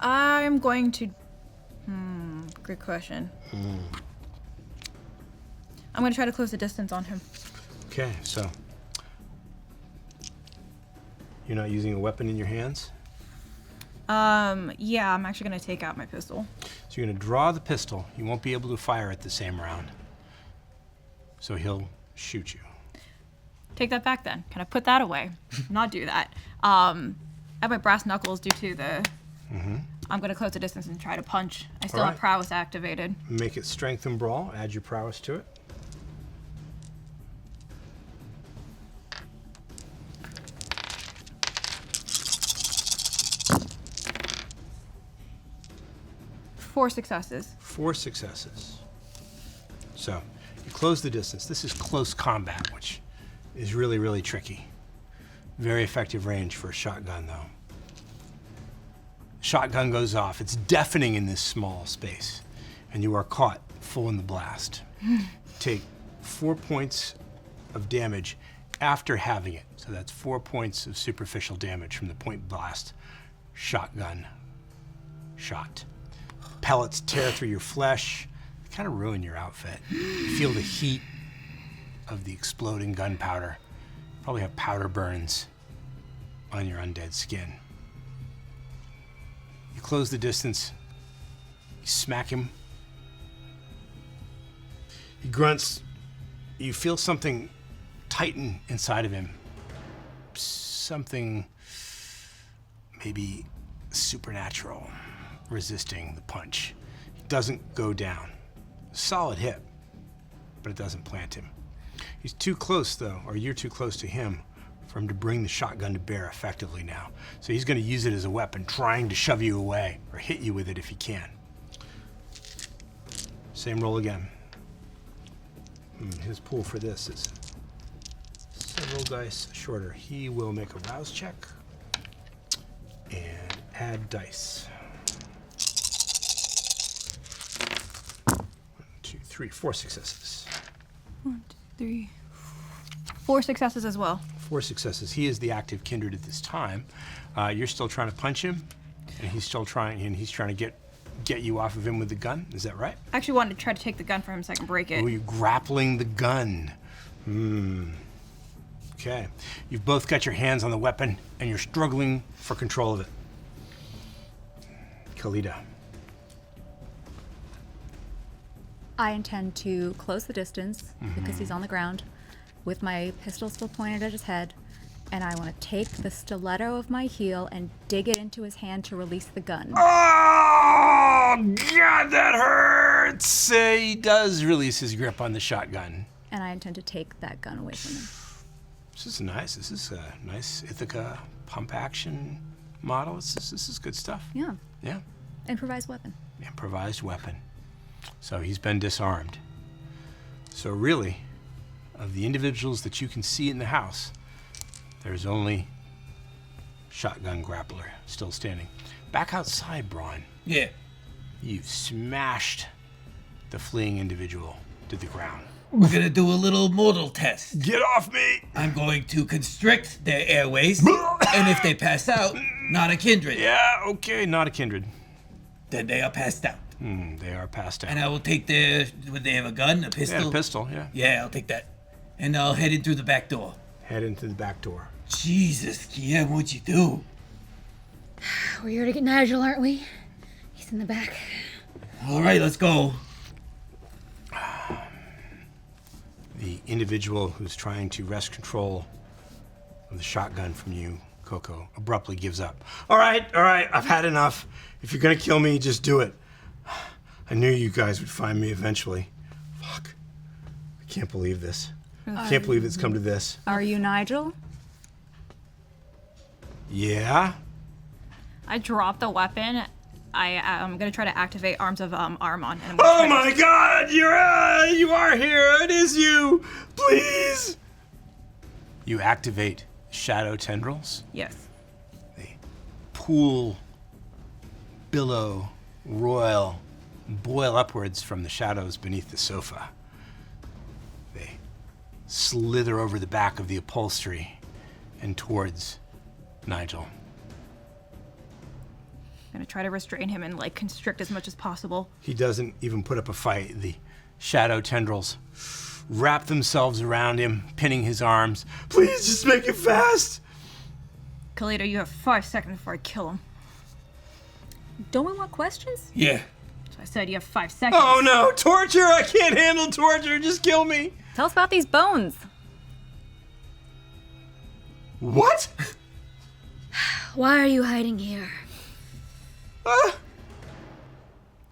I'm going to. Good question. I'm going to try to close the distance on him.
Okay, so you're not using a weapon in your hands?
Yeah, I'm actually going to take out my pistol.
So you're going to draw the pistol. You won't be able to fire it the same round. So he'll shoot you.
Take that back then. Can I put that away? Not do that. I have my brass knuckles due to the. I'm going to close the distance and try to punch. I still
All
have
right.
prowess activated.
Make it strength and brawl. Add your prowess to it.
Four successes.
4 successes. So you close the distance. This is close combat, which is really, really tricky. Very effective range for a shotgun, though. Shotgun goes off. It's deafening in this small space, and you are caught full in the blast. Take 4 points of damage after having it. So that's 4 points of superficial damage from the point blast shotgun shot. Pellets tear through your flesh, kind of ruin your outfit. You feel the heat of the exploding gunpowder. Probably have powder burns on your undead skin. You close the distance. You smack him. He grunts. You feel something tighten inside of him. Something maybe supernatural resisting the punch. He doesn't go down. Solid hit, but it doesn't plant him. He's too close, though, or you're too close to him for him to bring the shotgun to bear effectively now. So he's going to use it as a weapon, trying to shove you away or hit you with it if he can. Same roll again. His pool for this is several dice shorter. He will make a rouse check and add dice. 1, 2, 3, 4 successes.
1, 2, 3. 4 successes as well.
4 successes. He is the active kindred at this time. You're still trying to punch him, and he's trying to get you off of him with the gun. Is that right?
I actually wanted to try to take the gun from him so I can break it.
Oh, you're grappling the gun. Okay. You've both got your hands on the weapon, and you're struggling for control of it. Khalida.
I intend to close the distance because he's on the ground with my pistol still pointed at his head, and I want to take the stiletto of my heel and dig it into his hand to release the gun.
Oh, God, that hurts! He does release his grip on the shotgun.
And I intend to take that gun away from him.
This is nice. This is a nice Ithaca pump action model. This is good stuff.
Yeah.
Yeah.
Improvised weapon.
Improvised weapon. So he's been disarmed. So really, of the individuals that you can see in the house, there's only shotgun grappler still standing. Back outside, Brawn,
Yeah.
you've smashed the fleeing individual to the ground.
We're gonna do a little mortal test.
Get off me!
I'm going to constrict their airways, and if they pass out, not a kindred.
Yeah, okay, not a kindred.
Then they are passed out.
They are passed out.
And I will take their, would they have a gun, a pistol?
Yeah, a pistol, yeah.
Yeah, I'll take that. And I'll head in through the back door.
Head into the back door.
Jesus, Kiếm, what'd you do?
We're here to get Nigel, aren't we? He's in the back.
All right, let's go.
The individual who's trying to wrest control of the shotgun from you, Coco, abruptly gives up. All right, I've had enough. If you're gonna kill me, just do it. I knew you guys would find me eventually. Fuck. I can't believe this. I can't believe it's come to this.
Are you Nigel?
Yeah?
I drop the weapon. I'm gonna try to activate Arms of Armon. And
Oh my God! You are here! It is you! Please! You activate shadow tendrils.
Yes.
They pool, billow, roil, boil upwards from the shadows beneath the sofa. They slither over the back of the upholstery and towards Nigel.
I'm gonna try to restrain him and constrict as much as possible.
He doesn't even put up a fight. The shadow tendrils wrap themselves around him, pinning his arms. Please, just make it fast!
Khalida, you have 5 seconds before I kill him.
Don't we want questions?
Yeah.
So I said you have 5 seconds.
Oh no, torture! I can't handle torture, just kill me!
Tell us about these bones.
What?
Why are you hiding here?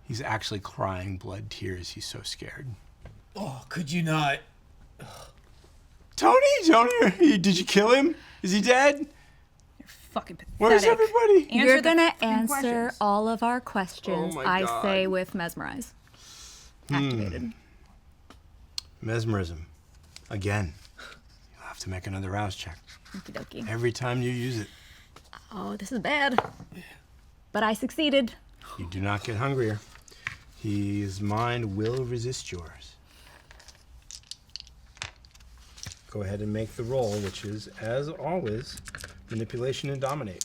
He's actually crying blood tears. He's so scared.
Oh, could you not?
Tony, did you kill him? Is he dead?
You're fucking pathetic.
Where's everybody?
Answer
You're
the
gonna
fucking
answer
questions.
all of our questions,
Oh my
I
God.
say with mesmerize. Activated.
Mesmerism. Again. You'll have to make another rouse check.
Okie dokie.
Every time you use it.
Oh, this is bad. But I succeeded.
You do not get hungrier. His mind will resist yours. Go ahead and make the roll, which is, as always, manipulation and dominate.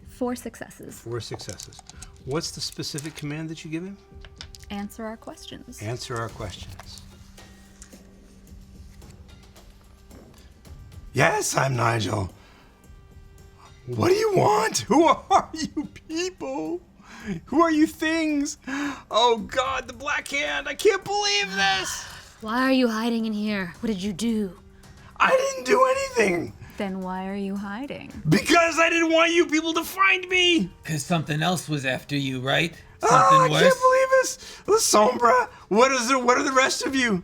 Four successes.
4 successes. What's the specific command that you give him?
Answer our questions.
Answer our questions. Yes, I'm Nigel. What do you want? Who are you people? Who are you things? Oh God, the Black Hand. I can't believe this.
Why are you hiding in here? What did you do?
I didn't do anything.
Then why are you hiding?
Because I didn't want you people to find me.
Because something else was after you, right?
I
Something worse?
can't believe this. Lasombra, what are the rest of you?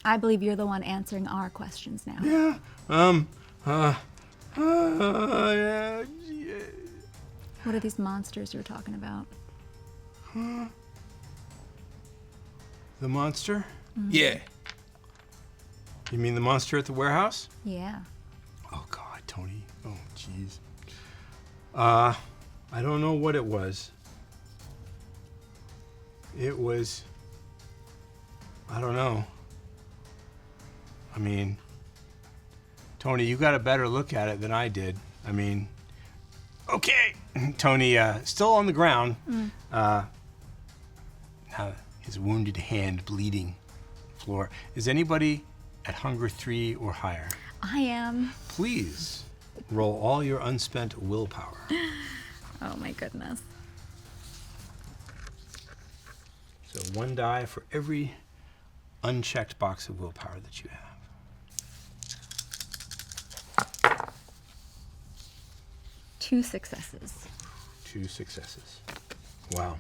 I believe you're the one answering our questions now.
Yeah. Yeah.
What are these monsters you're talking about?
The monster?
Yeah.
You mean the monster at the warehouse?
Yeah.
Oh God, Tony. Oh jeez. I don't know what it was. It was, I don't know. I mean, Tony, you got a better look at it than I did. I mean, okay. Tony, still on the ground. Now his wounded hand bleeding floor. Is anybody at hunger 3 or higher?
I am.
Please roll all your unspent willpower.
Oh my goodness.
So 1 die for every unchecked box of willpower that you have.
2 successes.
2 successes. Wow.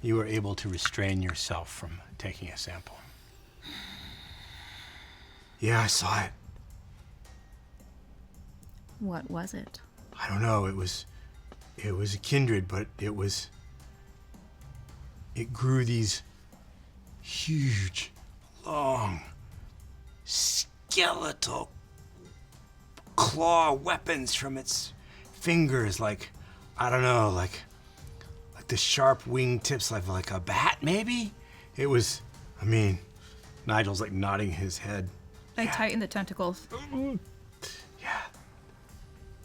You were able to restrain yourself from taking a sample. Yeah, I saw it.
What was it?
I don't know. It was a kindred, but it grew these huge, long, skeletal claw weapons from its fingers, like, I don't know, like the sharp wing tips of like a bat, maybe? It was, I mean, Nigel's like nodding his head.
I tighten the tentacles.
Yeah.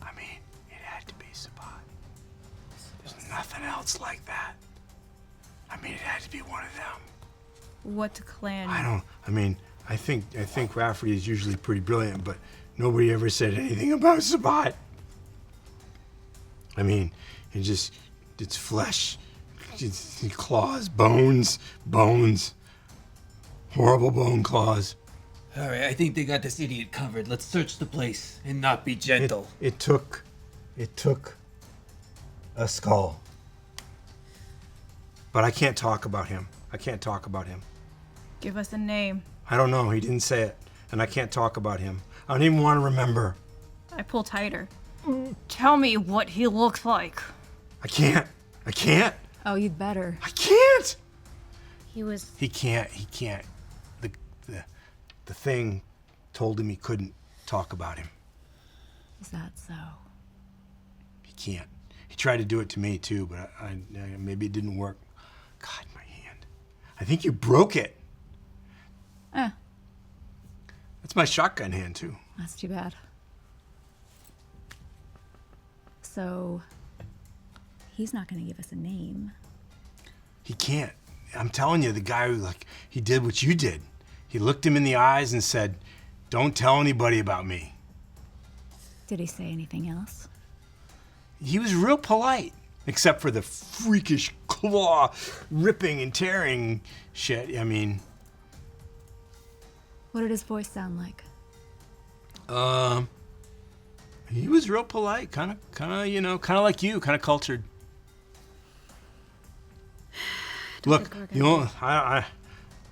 I mean, it had to be Sabat. There's nothing else like that. I mean, it had to be one of them.
What clan?
I think Rafferty is usually pretty brilliant, but nobody ever said anything about Sabat. I mean, it's flesh, it's claws, bones, horrible bone claws.
All right, I think they got this idiot covered. Let's search the place and not be gentle.
It took a skull. But I can't talk about him.
Give us a name.
I don't know. He didn't say it. And I can't talk about him. I don't even want to remember.
I pull tighter. Tell me what he looks like.
I can't.
Oh, you'd better.
I can't.
He
can't. The thing told him he couldn't talk about him.
Is that so?
He can't. He tried to do it to me too, but I maybe it didn't work. God, my hand. I think you broke it. That's my shotgun hand too.
That's too bad. So, he's not going to give us a name.
He can't. I'm telling you, the guy who, he did what you did. He looked him in the eyes and said, "Don't tell anybody about me."
Did he say anything else?
He was real polite, except for the freakish claw ripping and tearing shit. I mean...
What did his voice sound like?
He was real polite, kind of like you, kind of cultured. Look,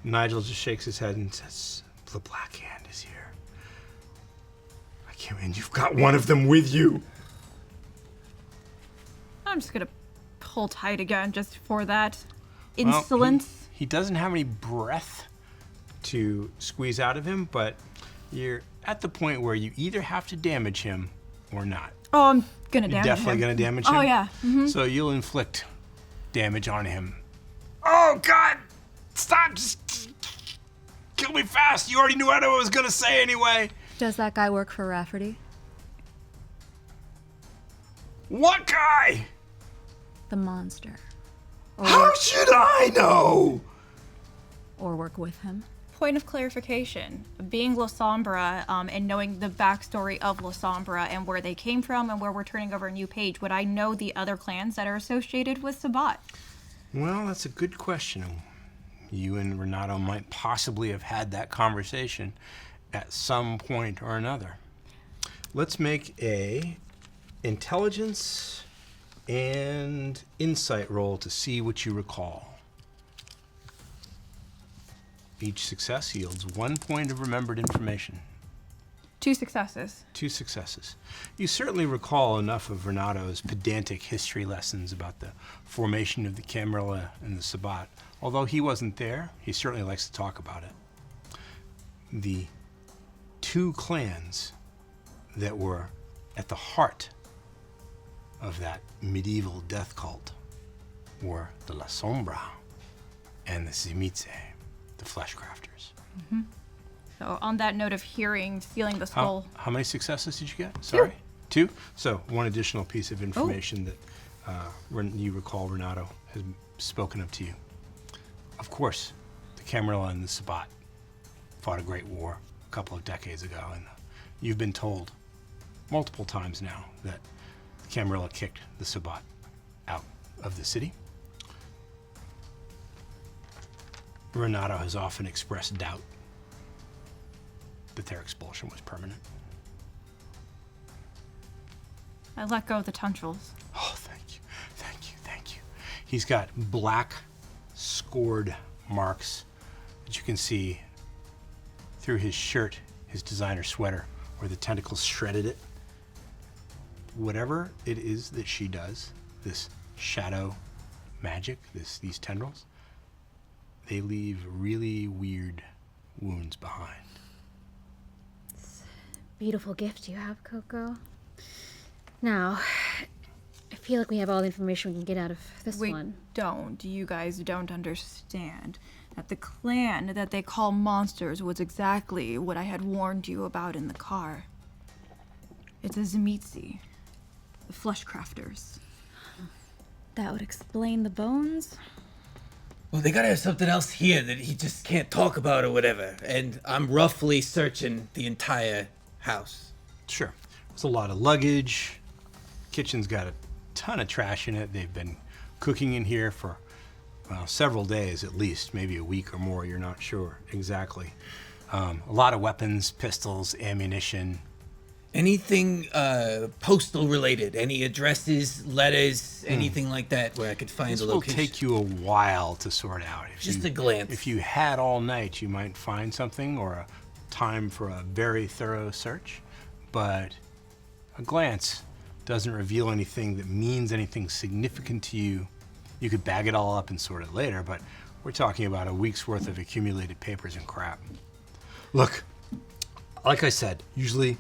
Nigel just shakes his head and says, "The Black Hand is here. I can't believe you've got one of them with you."
I'm just gonna pull tight again just for that insolence.
Well, he doesn't have any breath to squeeze out of him, but you're at the point where you either have to damage him or not.
Oh, I'm gonna
You're
damage
definitely
him.
gonna damage him?
Oh, yeah. Mm-hmm.
So you'll inflict damage on him. Oh, God! Stop! Just kill me fast! You already knew what I was gonna say anyway!
Does that guy work for Rafferty?
What guy?
The monster.
How should I know?
Or work with him?
Point of clarification. Being Lasombra and knowing the backstory of Lasombra and where they came from and where we're turning over a new page, would I know the other clans that are associated with Sabat?
Well, that's a good question. You and Renato might possibly have had that conversation at some point or another. Let's make a intelligence and insight roll to see what you recall. Each success yields 1 point of remembered information.
2 successes.
2 successes. You certainly recall enough of Renato's pedantic history lessons about the formation of the Camarilla and the Sabat. Although he wasn't there, he certainly likes to talk about it. The 2 clans that were at the heart of that medieval death cult were the Lasombra and the Zimitze, the flesh crafters.
Mm-hmm. So on that note of feeling the skull.
How many successes did you get? Sorry? 2? So one additional piece of information that you recall Renato has spoken of to you. Of course, the Camarilla and the Sabat fought a great war a couple of decades ago, and you've been told multiple times now that Camarilla kicked the Sabbat out of the city. Renato has often expressed doubt that their expulsion was permanent.
I let go of the tendrils.
Oh, thank you, thank you, thank you. He's got black scored marks that you can see through his shirt, his designer sweater, where the tentacles shredded it. Whatever it is that she does, this shadow magic, these tendrils, they leave really weird wounds behind.
Beautiful gift you have, Coco. Now, I feel like we have all the information we can get out of this
We
one.
don't. You guys don't understand that the clan that they call monsters was exactly what I had warned you about in the car. It's a Zemitzi, the flesh crafters.
That would explain the bones.
Well, they gotta have something else here that he just can't talk about or whatever. And I'm roughly searching the entire house.
Sure. There's a lot of luggage. Kitchen's got a ton of trash in it. They've been cooking in here for, well, several days at least, maybe a week or more, you're not sure exactly. A lot of weapons, pistols, ammunition.
Anything postal related? Any addresses, letters, anything like that where I could find
This
the
will
location?
take you a while to sort out.
Just a glance.
If you had all night, you might find something or a time for a very thorough search, but a glance doesn't reveal anything that means anything significant to you. You could bag it all up and sort it later, but we're talking about a week's worth of accumulated papers and crap. Look, like I said, usually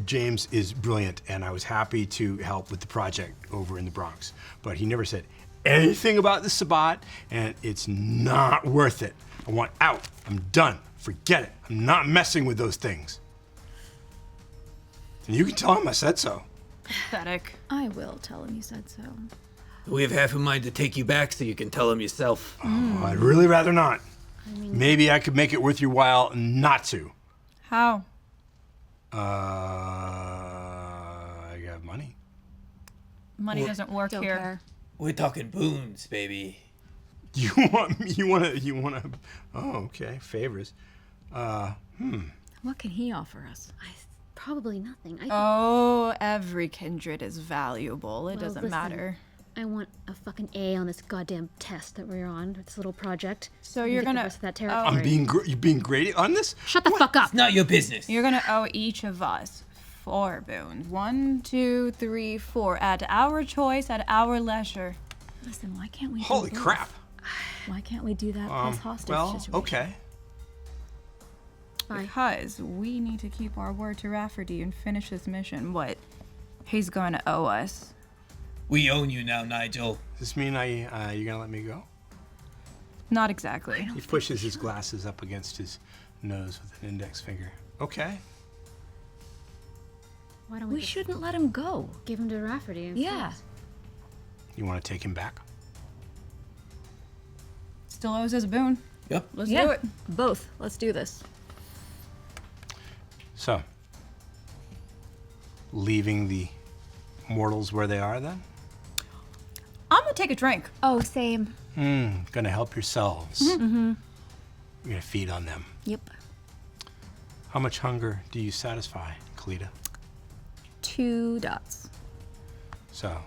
James is brilliant, and I was happy to help with the project over in the Bronx, but he never said anything about the Sabbat, and it's not worth it. I want out. I'm done. Forget it. I'm not messing with those things. And you can tell him I said so.
Pathetic.
I will tell him you said so.
We have half a mind to take you back so you can tell him yourself.
Oh, I'd really rather not. Maybe I could make it worth your while not to.
How?
I got money.
Money
Well,
doesn't work
Don't
here.
care.
We're talking boons, baby.
You want to, oh, okay, favors.
What can he offer us?
Probably nothing.
Oh, every kindred is valuable. It
Well,
doesn't
listen.
matter.
I want a fucking A on this goddamn test that we're on, this little project.
So
and
you're
get the
gonna-
rest of that
oh.
territory.
You being great on this?
Shut the fuck up!
It's not your business.
You're gonna owe each of us 4 boons. 1, 2, 3, 4. At our choice, at our leisure.
Listen, why can't we?
Holy
do both?
crap.
Why can't we do that plus hostage
Well,
situation?
okay.
Fine.
Because we need to keep our word to Rafferty and finish this mission. What? He's going to owe us.
We own you now, Nigel.
Does this mean you're gonna let me go?
Not exactly.
He pushes his glasses up against his nose with an index finger. Okay.
Why don't
We
we just
shouldn't let him go.
give him to Rafferty? instead?
Yeah.
You want to take him back?
Still owes us a boon.
Yep.
Let's
Yeah.
do it.
Both. Let's do this.
So, leaving the mortals where they are then?
I'm gonna take a drink.
Oh, same.
Gonna help yourselves. You're gonna feed on them.
Yep.
How much hunger do you satisfy, Khalida?
2 dots.
So,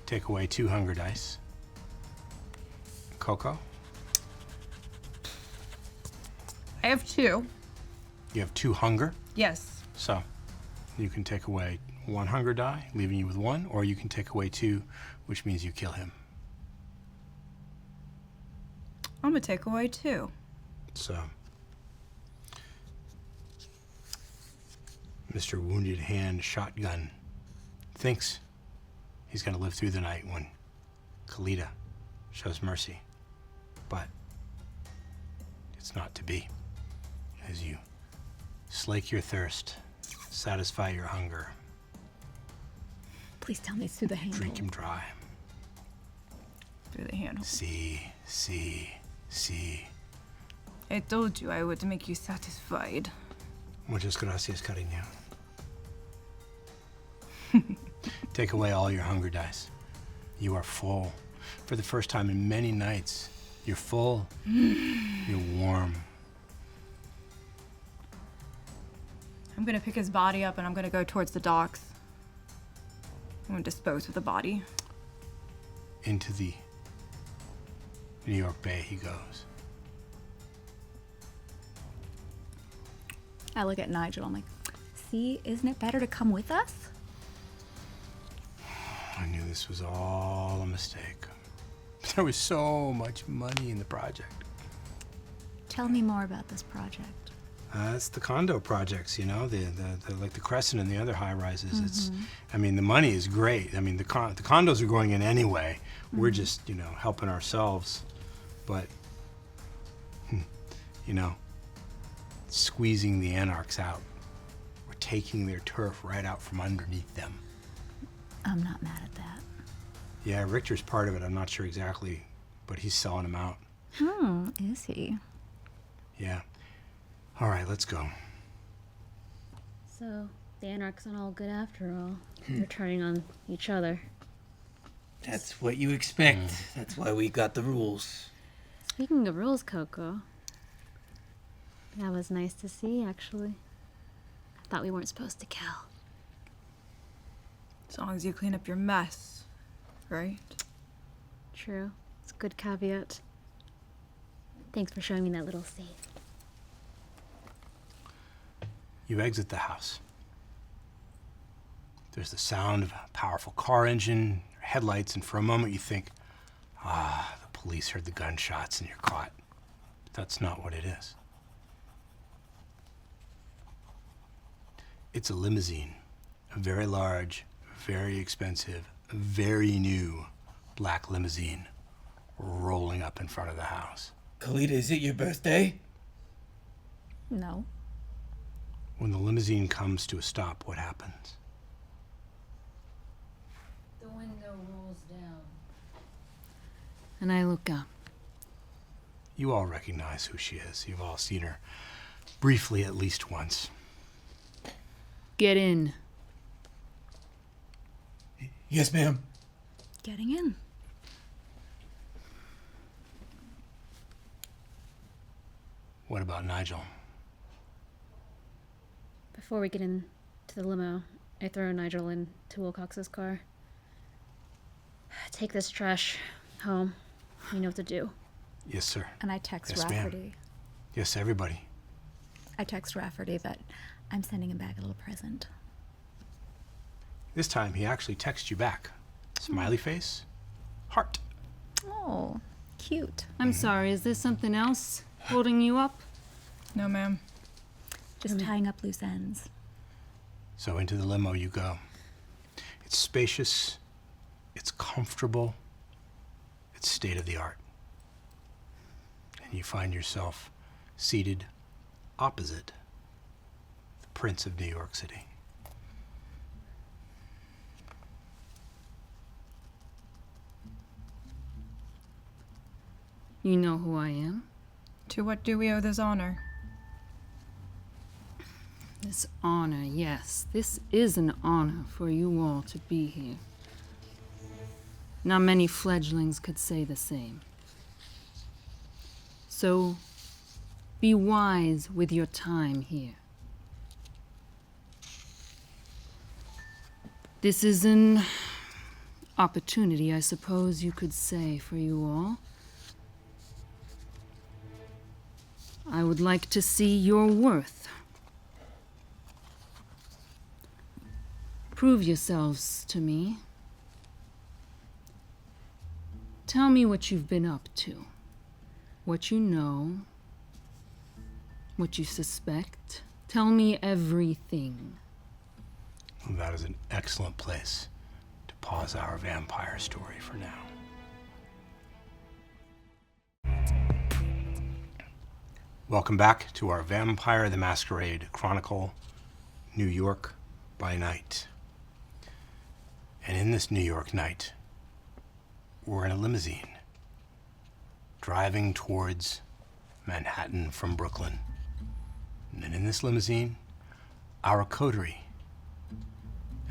take away 2 hunger dice. Coco,
I have 2.
you have 2 hunger.
Yes.
So, you can take away 1 hunger die, leaving you with 1, or you can take away 2, which means you kill him.
I'm gonna take away 2.
So, Mr. Wounded Hand Shotgun thinks he's going to live through the night when Khalida shows mercy. But it's not to be. As you slake your thirst, satisfy your hunger,
Please tell me it's through the handle.
drink him dry.
Through the handle.
See.
I told you I would make you satisfied.
Muchas gracias, cariño. Take away all your hunger dice. You are full. For the first time in many nights, you're full. You're warm.
I'm gonna pick his body up and I'm gonna go towards the docks. I'm gonna dispose of the body.
Into the New York Bay he goes.
I look at Nigel. I'm like, see, isn't it better to come with us?
I knew this was all a mistake. There was so much money in the project.
Tell me more about this project.
It's the condo projects, you know, the like the Crescent and the other high rises. It's, I mean, the money is great. I mean, the condos are going in anyway. We're just, you know, helping ourselves, but, you know, squeezing the anarchs out. We're taking their turf right out from underneath them.
I'm not mad at that.
Yeah, Richter's part of it. I'm not sure exactly, but he's selling them out.
Is he?
Yeah. All right, let's go.
So, the anarchs aren't all good after all. They're turning on each other.
That's what you expect. That's why we got the rules.
Speaking of rules, Coco, that was nice to see, actually. I thought we weren't supposed to kill.
As long as you clean up your mess, right?
True. It's a good caveat. Thanks for showing me that little safe.
You exit the house. There's the sound of a powerful car engine, headlights, and for a moment you think, the police heard the gunshots and you're caught. But that's not what it is. It's a limousine, a very large, very expensive, very new black limousine rolling up in front of the house.
Khalida, is it your birthday?
No.
When the limousine comes to a stop, what happens?
The window rolls down.
And I look up.
You all recognize who she is. You've all seen her briefly at least once.
Get in.
Yes, ma'am.
Getting in.
What about Nigel?
Before we get into the limo, I throw Nigel into Wilcox's car. Take this trash home. You know what to do.
Yes, sir.
And I text
Yes, ma'am.
Rafferty.
Yes, everybody.
I text Rafferty that I'm sending him back a little present.
This time he actually texts you back. Smiley face, heart.
Oh, cute.
I'm sorry, is there something else holding you up?
No, ma'am.
Just tying up loose ends.
So into the limo you go. It's spacious, it's comfortable, it's state of the art. And you find yourself seated opposite the Prince of New York City.
You know who I am?
To what do we owe this honor?
This honor, yes. This is an honor for you all to be here. Not many fledglings could say the same. So, be wise with your time here. This is an opportunity, I suppose you could say, for you all. I would like to see your worth. Prove yourselves to me. Tell me what you've been up to, what you know, what you suspect. Tell me everything.
Well, that is an excellent place to pause our vampire story for now. Welcome back to our Vampire the Masquerade Chronicle, New York by Night. And in this New York night, we're in a limousine, driving towards Manhattan from Brooklyn. And in this limousine, our coterie.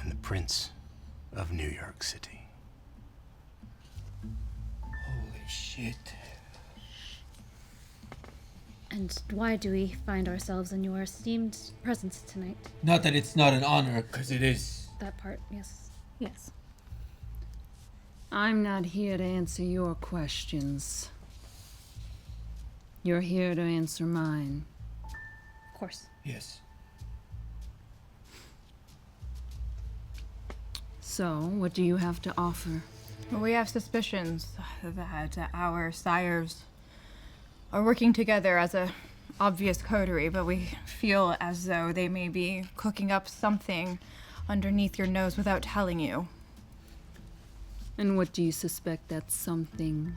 and the Prince of New York City.
Holy shit.
And why do we find ourselves in your esteemed presence tonight?
Not that it's not an honor, because it is.
That part, yes.
Yes.
I'm not here to answer your questions. You're here to answer mine.
Of course.
Yes.
So, what do you have to offer?
Well, we have suspicions that our sires are working together as a obvious coterie, but we feel as though they may be cooking up something underneath your nose without telling you.
And what do you suspect that's something?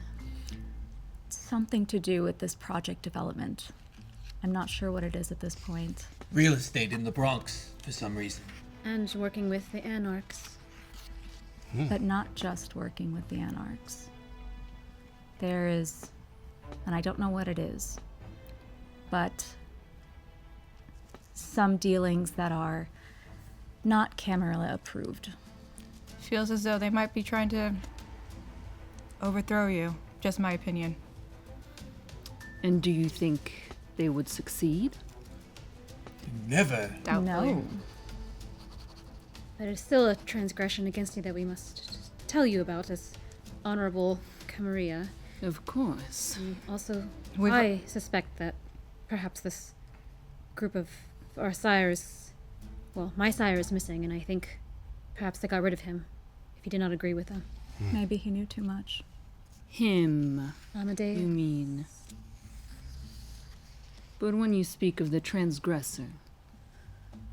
Something to do with this project development. I'm not sure what it is at this point.
Real estate in the Bronx, for some reason.
And working with the Anarchs.
But not just working with the Anarchs. There is, and I don't know what it is, but some dealings that are not Camarilla approved.
Feels as though they might be trying to overthrow you. Just my opinion.
And do you think they would succeed?
Never.
Doubtfully.
No.
But it's still a transgression against you that we must tell you about as Honorable Camarilla.
Of course.
And also,
We've-
I suspect that perhaps this group of our sires, well, my sire is missing, and I think perhaps they got rid of him, if he did not agree with them.
Maybe he knew too much.
Him,
Amadeus.
you mean. But when you speak of the transgressor,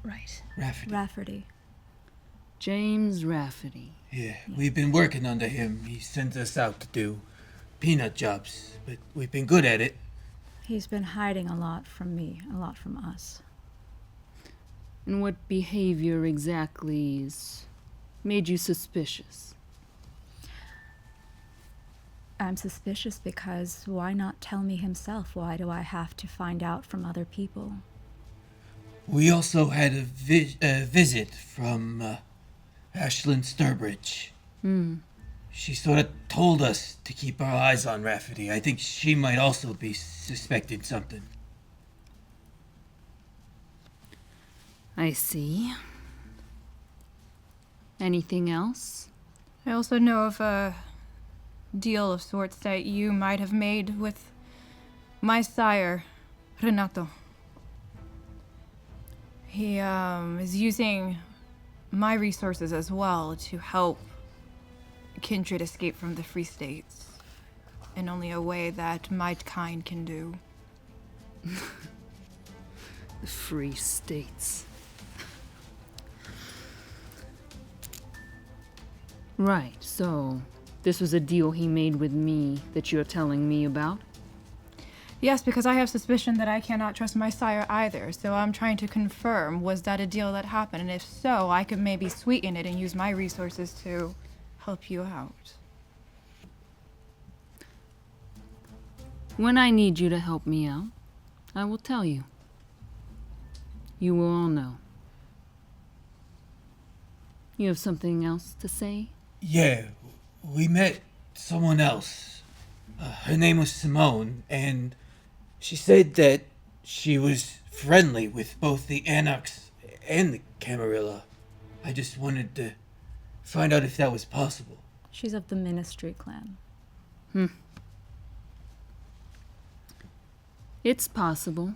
Right.
Rafferty.
Rafferty.
James Rafferty.
Yeah, we've been working under him. He sends us out to do peanut jobs, but we've been good at it.
He's been hiding a lot from me, a lot from us.
And what behavior exactly is made you suspicious?
I'm suspicious because why not tell me himself? Why do I have to find out from other people?
We also had a visit from Ashlyn Sturbridge. She sort of told us to keep our eyes on Rafferty. I think she might also be suspecting something.
I see. Anything else?
I also know of a deal of sorts that you might have made with my sire, Renato. He is using my resources as well to help Kindred escape from the Free States in only a way that my kind can do.
The Free States. Right, so this was a deal he made with me that you're telling me about?
Yes, because I have suspicion that I cannot trust my sire either, so I'm trying to confirm, was that a deal that happened? And if so, I could maybe sweeten it and use my resources to help you out.
When I need you to help me out, I will tell you. You will all know. You have something else to say?
Yeah, we met someone else. Her name was Simone, and she said that she was friendly with both the Anarchs and the Camarilla. I just wanted to find out if that was possible.
She's of the Ministry clan.
It's possible.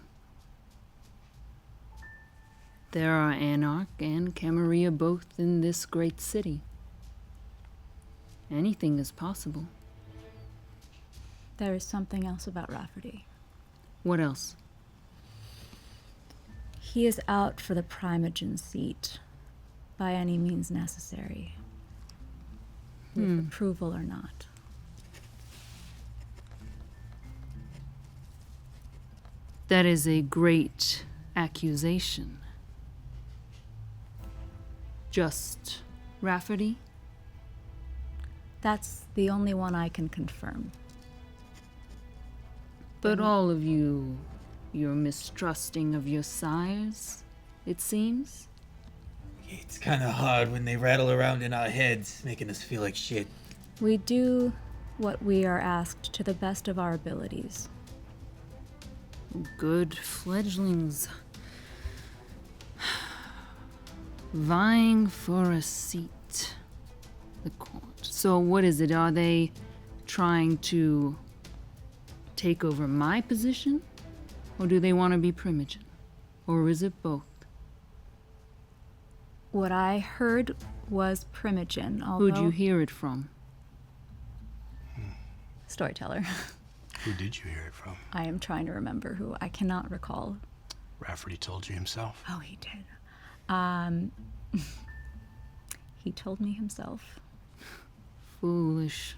There are Anarch and Camarilla both in this great city. Anything is possible.
There is something else about Rafferty.
What else?
He is out for the Primogen seat by any means necessary, with approval or not.
That is a great accusation. Just Rafferty?
That's the only one I can confirm.
But all of you, you're mistrusting of your sires, it seems?
It It's kind of hard when they rattle around in our heads, making us feel like shit.
We do what we are asked to the best of our abilities.
Good fledglings. Vying for a seat. The court. So what is it? Are they trying to take over my position? Or do they want to be primogen? Or is it both?
What I heard was primogen, although...
Who'd you hear it from?
Storyteller.
Who did you hear it from?
I am trying to remember who. I cannot recall.
Rafferty told you himself.
Oh, he did. He told me himself.
Foolish.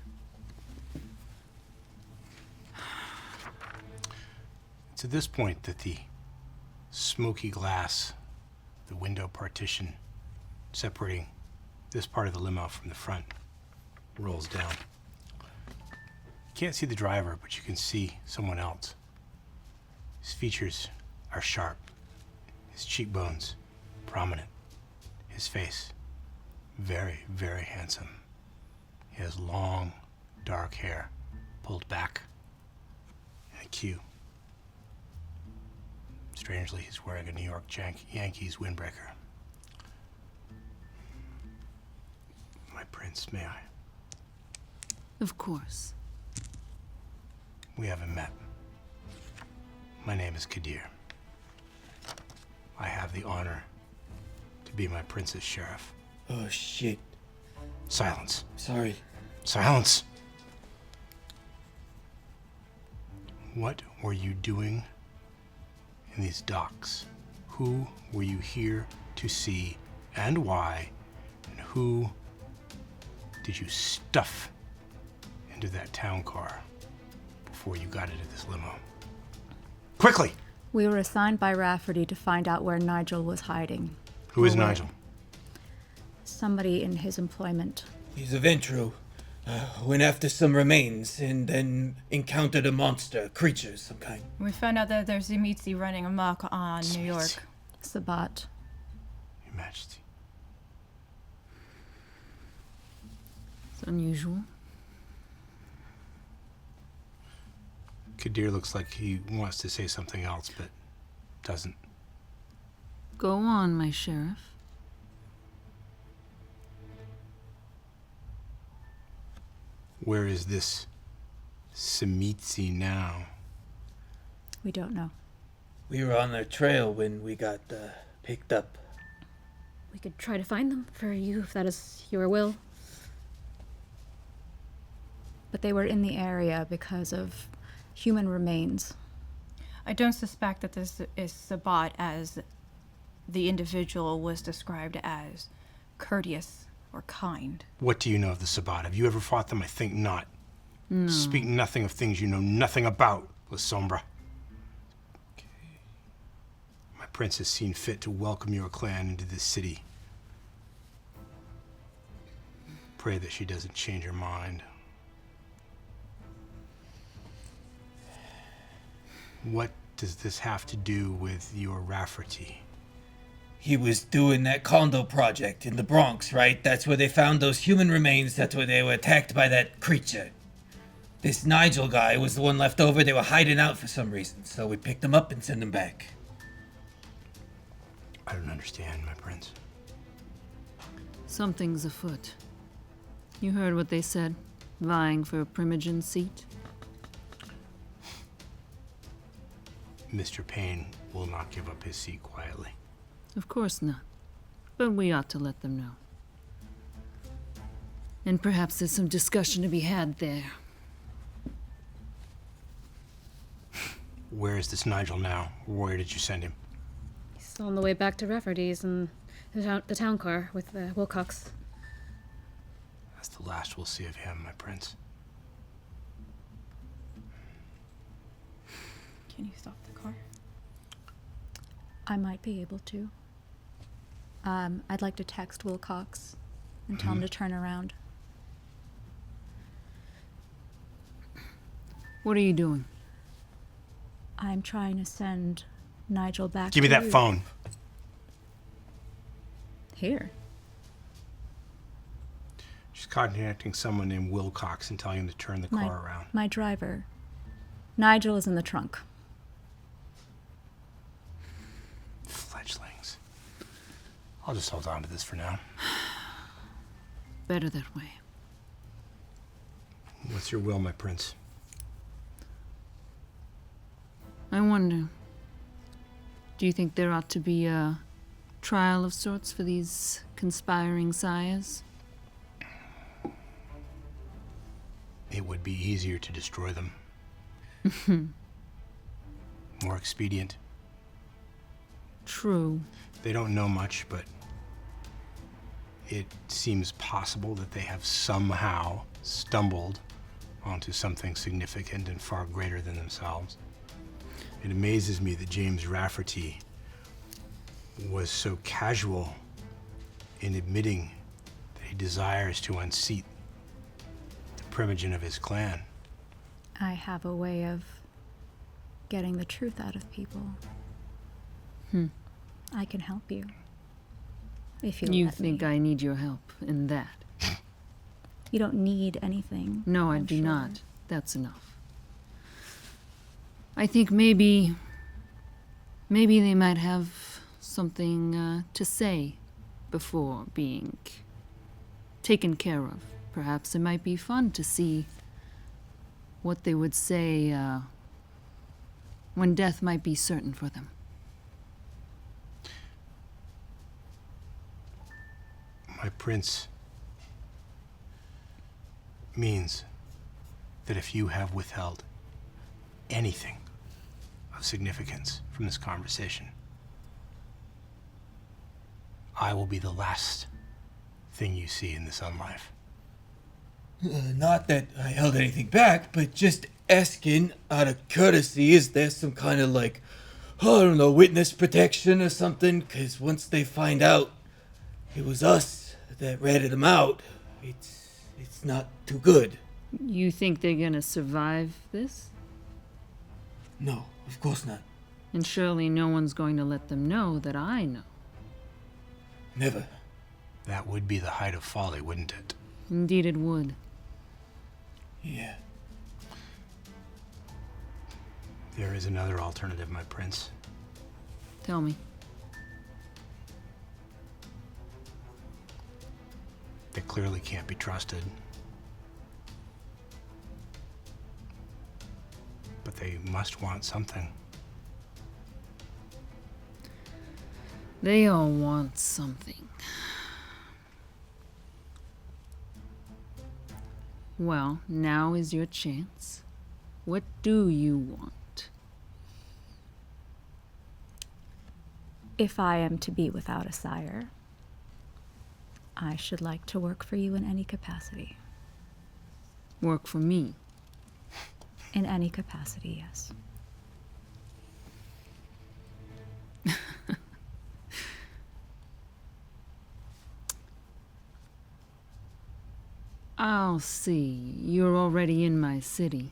It's at this point that the smoky glass, the window partition separating this part of the limo from the front, rolls down. You can't see the driver, but you can see someone else. His features are sharp, his cheekbones prominent, his face very, very handsome. He has long, dark hair pulled back in a queue. Strangely, he's wearing a New York Yankees windbreaker. My prince, may I?
Of course.
We haven't met. My name is Kadir. I have the honor to be my prince's sheriff.
Oh, shit.
Silence.
Sorry.
Silence! What were you doing in these docks? Who were you here to see, and why? And who did you stuff into that town car before you got into this limo? Quickly!
We were assigned by Rafferty to find out where Nigel was hiding.
Who is
Or where-
Nigel?
Somebody in his employment.
He's a Ventrue. Went after some remains and then encountered a monster, creature of some kind.
We found out that there's Zimitzi running amok on New York.
Sabat.
Your Majesty.
It's unusual.
Kadir looks like he wants to say something else, but doesn't.
Go on, my sheriff.
Where is this Zimitzi now?
We don't know.
We were on their trail when we got picked up.
We could try to find them for you if that is your will.
But they were in the area because of human remains.
I don't suspect that this is Sabat, as the individual was described as courteous or kind.
What do you know of the Sabat? Have you ever fought them? I think not. No. Speak nothing of things you know nothing about, Lasombra. My prince has seen fit to welcome your clan into this city. Pray that she doesn't change her mind. What does this have to do with your Rafferty?
He was doing that condo project in the Bronx, right? That's where they found those human remains. That's where they were attacked by that creature. This Nigel guy was the one left over. They were hiding out for some reason, so we picked him up and sent him back.
I don't understand, my prince.
Something's afoot. You heard what they said. Vying for a primogen seat.
Mr. Payne will not give up his seat quietly.
Of course not. But we ought to let them know. And perhaps there's some discussion to be had there.
Where is this Nigel now? Where did you send him?
He's still on the way back to Rafferty's in the town car with Wilcox.
That's the last we'll see of him, my prince.
Can you stop the car?
I might be able to. I'd like to text Wilcox and tell him to turn around.
What are you doing?
I'm trying to send Nigel back
Give me
to
that
you.
phone.
Here.
contacting someone named Wilcox and telling him to turn the car around.
My driver. Nigel is in the trunk.
Fledglings. I'll just hold on to this for now.
Better that way.
What's your will, my prince?
I wonder, do you think there ought to be a trial of sorts for these conspiring sires?
It would be easier to destroy them. More expedient.
True.
They don't know much, but it seems possible that they have somehow stumbled onto something significant and far greater than themselves. It amazes me that James Rafferty was so casual in admitting that he desires to unseat the primogenitor of his clan.
I have a way of getting the truth out of people. I can help you. If you
You
let
think
me.
I need your help in that?
You don't need anything.
No, I
I'm
do
sure.
not. That's enough. I think maybe they might have something to say before being taken care of. Perhaps it might be fun to see what they would say when death might be certain for them.
My prince means that if you have withheld anything of significance from this conversation, I will be the last thing you see in this unlife.
Not that I held anything back, but just asking out of courtesy, is there some kind of like, I don't know, witness protection or something? Because once they find out it was us that ratted them out, it's not too good.
You think they're gonna survive this?
No, of course not.
And surely no one's going to let them know that I know.
Never.
That would be the height of folly, wouldn't it?
Indeed it would.
Yeah.
There is another alternative, my prince.
Tell me.
They clearly can't be trusted. But they must want something.
They all want something. Well, now is your chance. What do you want?
If I am to be without a sire, I should like to work for you in any capacity.
Work for me.
In any capacity, yes.
I'll see. You're already in my city.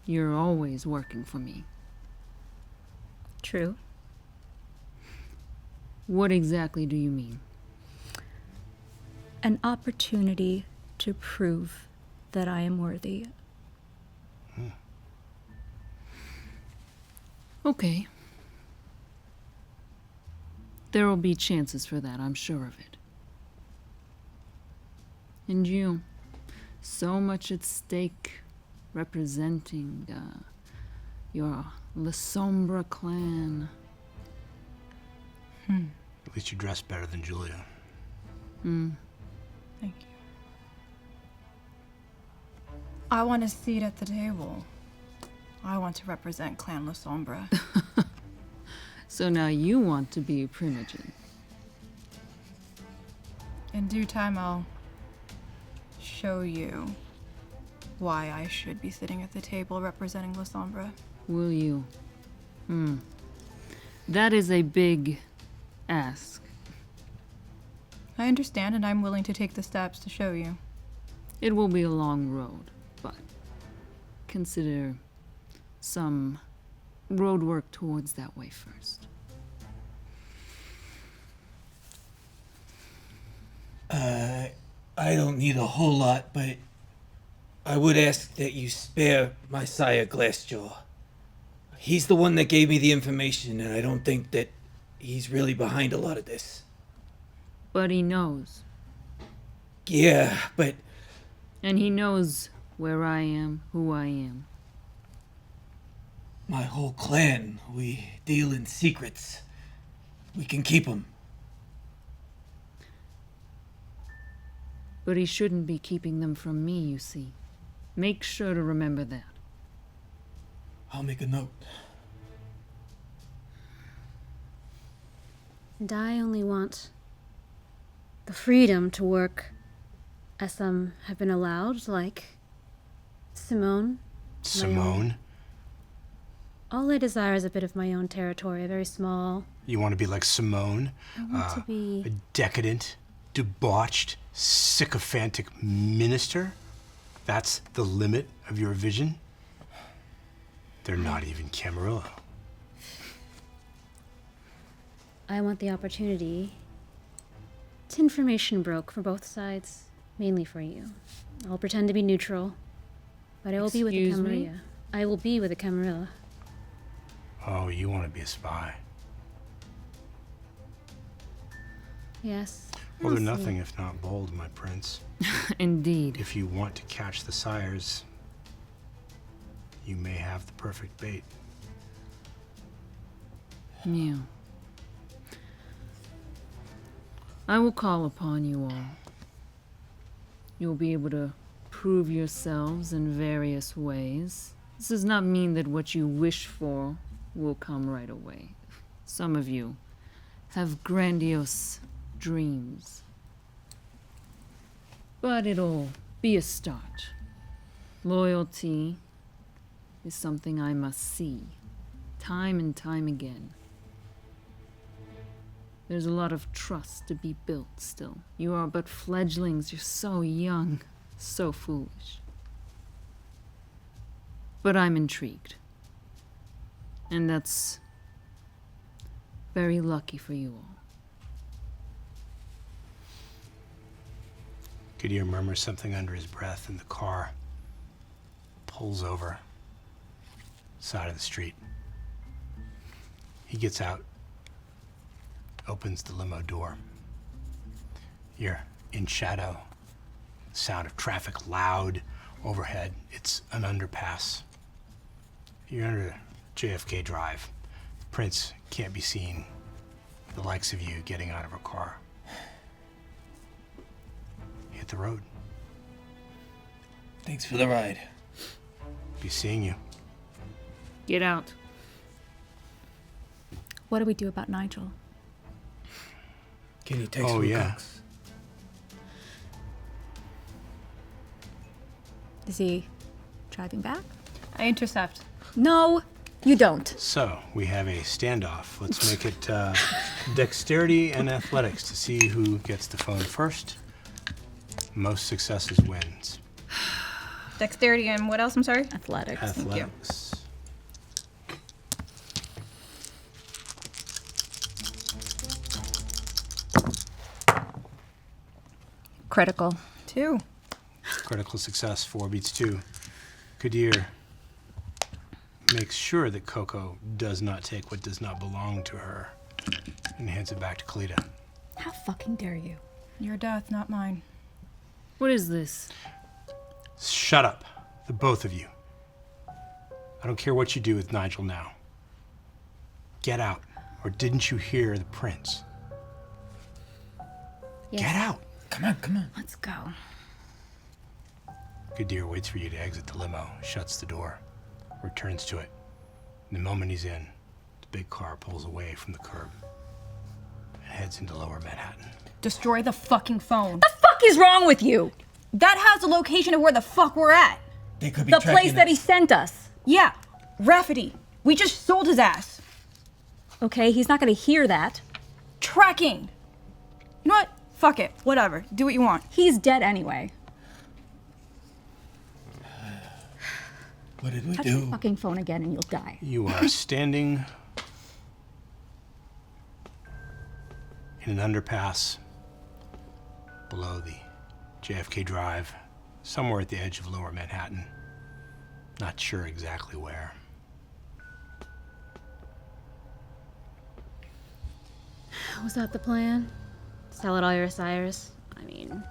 You're always working for me.
True.
What exactly do you mean?
An opportunity to prove that I am worthy.
Okay. There will be chances for that, I'm sure of it. And you, so much at stake, representing your Lasombra clan.
At least you dress better than Julia.
Thank you. I want a seat at the table. I want to represent Clan Lasombra.
So now you want to be a primogen.
In due time, I'll show you why I should be sitting at the table representing Lasombra.
Will you? That is a big ask.
I understand, and I'm willing to take the steps to show you.
It will be a long road, but consider some road work towards that way first.
I don't need a whole lot, but I would ask that you spare my sire Glassjaw. He's the one that gave me the information, and I don't think that he's really behind a lot of this.
But he knows.
Yeah, but
And he knows where I am, who I am.
my whole clan, we deal in secrets. We can keep them.
But he shouldn't be keeping them from me, you see. Make sure to remember that.
I'll make a note.
And I only want the freedom to work as some have been allowed, like Simone.
Simone?
All I desire is a bit of my own territory, very small.
You want to be like Simone?
I want to be...
A decadent, debauched, sycophantic minister? That's the limit of your vision? They're not even Camarilla.
I want the opportunity to information broke for both sides, mainly for you. I'll pretend to be neutral, but I will be with the
Excuse me?
Camarilla. I will be with the Camarilla.
Oh, you want to be a spy?
Yes.
Well, they're
I'll see.
nothing if not bold, my prince.
Indeed.
If you want to catch the sires, you may have the perfect bait.
Yeah. I will call upon you all. You'll be able to prove yourselves in various ways. This does not mean that what you wish for will come right away. Some of you have grandiose dreams. But it'll be a start. Loyalty is something I must see, time and time again. There's a lot of trust to be built still. You are but fledglings, you're so young, so foolish. But I'm intrigued. And that's very lucky for you all.
Goodyear murmurs something under his breath, and the car pulls over, side of the street. He gets out, opens the limo door. You're in shadow. Sound of traffic loud overhead. It's an underpass. You're under JFK Drive. Prince can't be seen. The likes of you getting out of her car. Hit the road.
Thanks for the ride.
Be seeing you.
Get out.
What do we do about Nigel?
Can you text
Oh, yeah.
Wilcox?
Is he driving back?
I intercept.
No, you don't.
So, we have a standoff. Let's make it dexterity and athletics to see who gets the phone first. Most successes wins.
Dexterity and what else? I'm sorry.
Athletics.
Athletics.
Critical.
2.
Critical success, 4 beats 2. Kadir makes sure that Coco does not take what does not belong to her and hands it back to Khalida.
How fucking dare you?
Your death, not mine.
What is this?
Shut up, the both of you. I don't care what you do with Nigel now. Get out, or didn't you hear the prince?
Yes.
Get out!
Come on, come on.
Let's go.
Kadir waits for you to exit the limo, shuts the door, returns to it. The moment he's in, the big car pulls away from the curb and heads into lower Manhattan.
Destroy the fucking phone.
The fuck is wrong with you?
That has a location of where the fuck we're at.
They could be
The
tracking
place that he
us.
sent us.
Yeah, Rafferty. We just sold his ass.
Okay, he's not gonna hear that.
Tracking. You know what? Fuck it. Whatever. Do what you want.
He's dead anyway.
What did we
Touch
do?
the fucking phone again and you'll die.
You are standing in an underpass below the JFK Drive, somewhere at the edge of Lower Manhattan. Not sure exactly where.
Was that the plan? Sell it all your sires? I mean,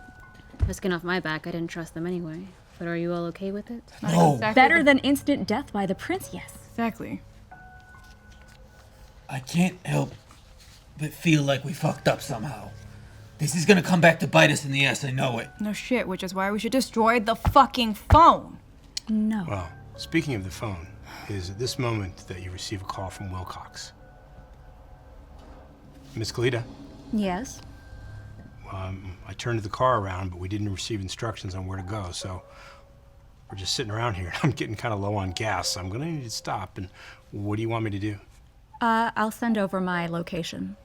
risking off my back, I didn't trust them anyway. But are you all okay with it?
No.
Exactly
Better than instant death by the prince, yes.
Exactly.
I can't help but feel like we fucked up somehow. This is gonna come back to bite us in the ass, I know it.
No shit, which is why we should destroy the fucking phone.
No.
Well, speaking of the phone, it is at this moment that you receive a call from Wilcox. Miss Khalida,
Yes?
I turned the car around, but we didn't receive instructions on where to go, so we're just sitting around here. I'm getting kind of low on gas, so I'm gonna need to stop. And what do you want me to do?
I'll send over my location.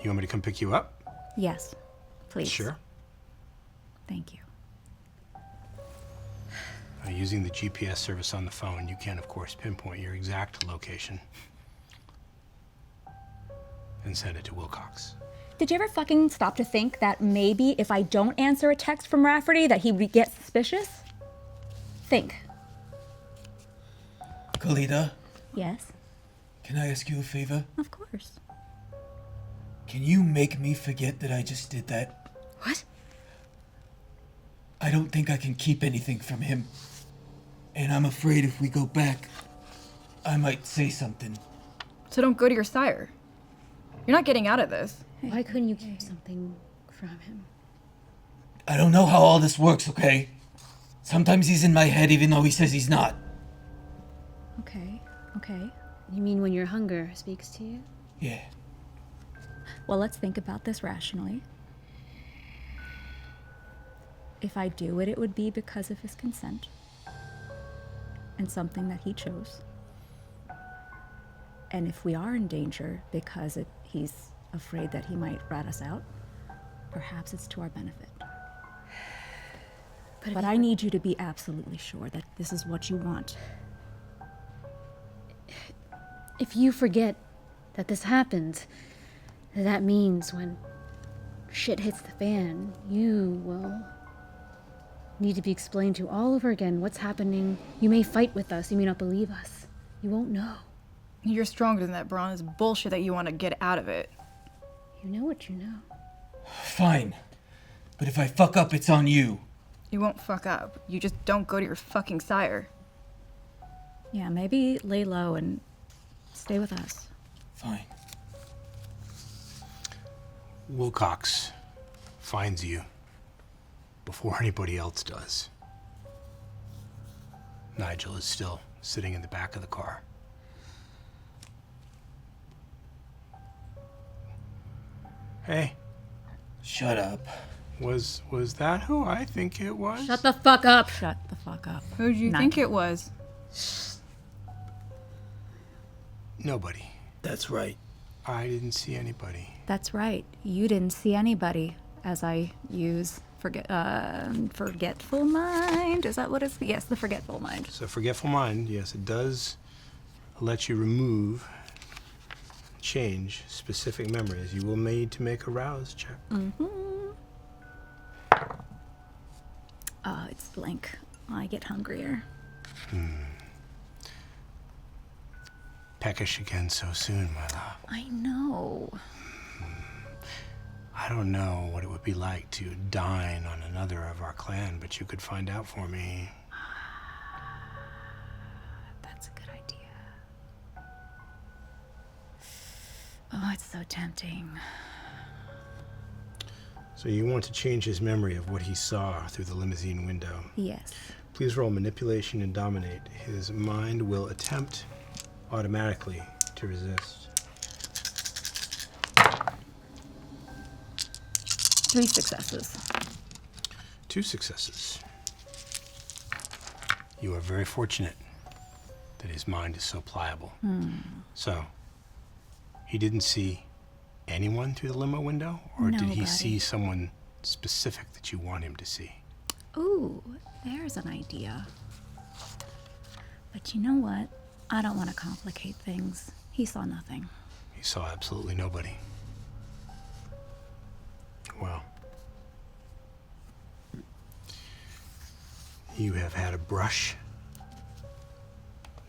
You want me to come pick you up?
Yes, please.
Sure.
Thank you.
Using the GPS service on the phone, you can, of course, pinpoint your exact location and send it to Wilcox.
Did you ever fucking stop to think that maybe if I don't answer a text from Rafferty that he would get suspicious? Think.
Khalida,
Yes,
can I ask you a favor?
of course.
Can you make me forget that I just did that?
What?
I don't think I can keep anything from him. And I'm afraid if we go back, I might say something.
So don't go to your sire. You're not getting out of this.
Why couldn't you keep something from him?
I don't know how all this works, okay? Sometimes he's in my head even though he says he's not.
Okay, okay.
You mean when your hunger speaks to you?
Yeah.
Well, let's think about this rationally. If I do it, it would be because of his consent and something that he chose. And if we are in danger because he's afraid that he might rat us out, perhaps it's to our benefit. But I need you to be absolutely sure that this is what you want.
If you forget that this happened, that means when shit hits the fan, you will need to be explained to all over again what's happening. You may fight with us, you may not believe us. You won't know.
You're stronger than that, Brawn. It's bullshit that you want to get out of it.
You know what you know.
Fine. But if I fuck up, it's on you.
You won't fuck up. You just don't go to your fucking sire.
Yeah, maybe lay low and stay with us.
Fine.
Wilcox finds you before anybody else does. Nigel is still sitting in the back of the car. Hey,
Shut up.
was that who I think it was?
Shut the fuck up!
Shut the fuck up.
Who'd you think it was?
Nobody.
That's right.
I didn't see anybody.
That's right. You didn't see anybody, as I use forgetful mind. Is that what it's? Yes, the forgetful mind.
So forgetful mind, yes, it does let you remove, change specific memories. You will need to make a rouse check.
Oh, it's blank. I get hungrier.
Peckish again so soon, my love.
I know.
I don't know what it would be like to dine on another of our clan, but you could find out for me.
That's a good idea. Oh, it's so tempting.
So you want to change his memory of what he saw through the limousine window.
Yes.
Please roll manipulation and dominate. His mind will attempt automatically to resist.
3 successes.
2 successes. You are very fortunate that his mind is so pliable. So, he didn't see anyone through the limo window? Or did he
Nobody.
see someone specific that you want him to see?
Ooh, there's an idea. But you know what? I don't want to complicate things. He saw nothing.
He saw absolutely nobody. Well, You have had a brush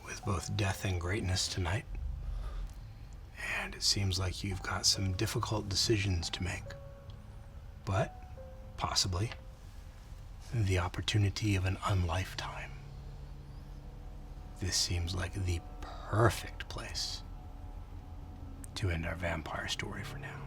with both death and greatness tonight. And it seems like you've got some difficult decisions to make. But, possibly, the opportunity of an unlifetime. This seems like the perfect place to end our vampire story for now.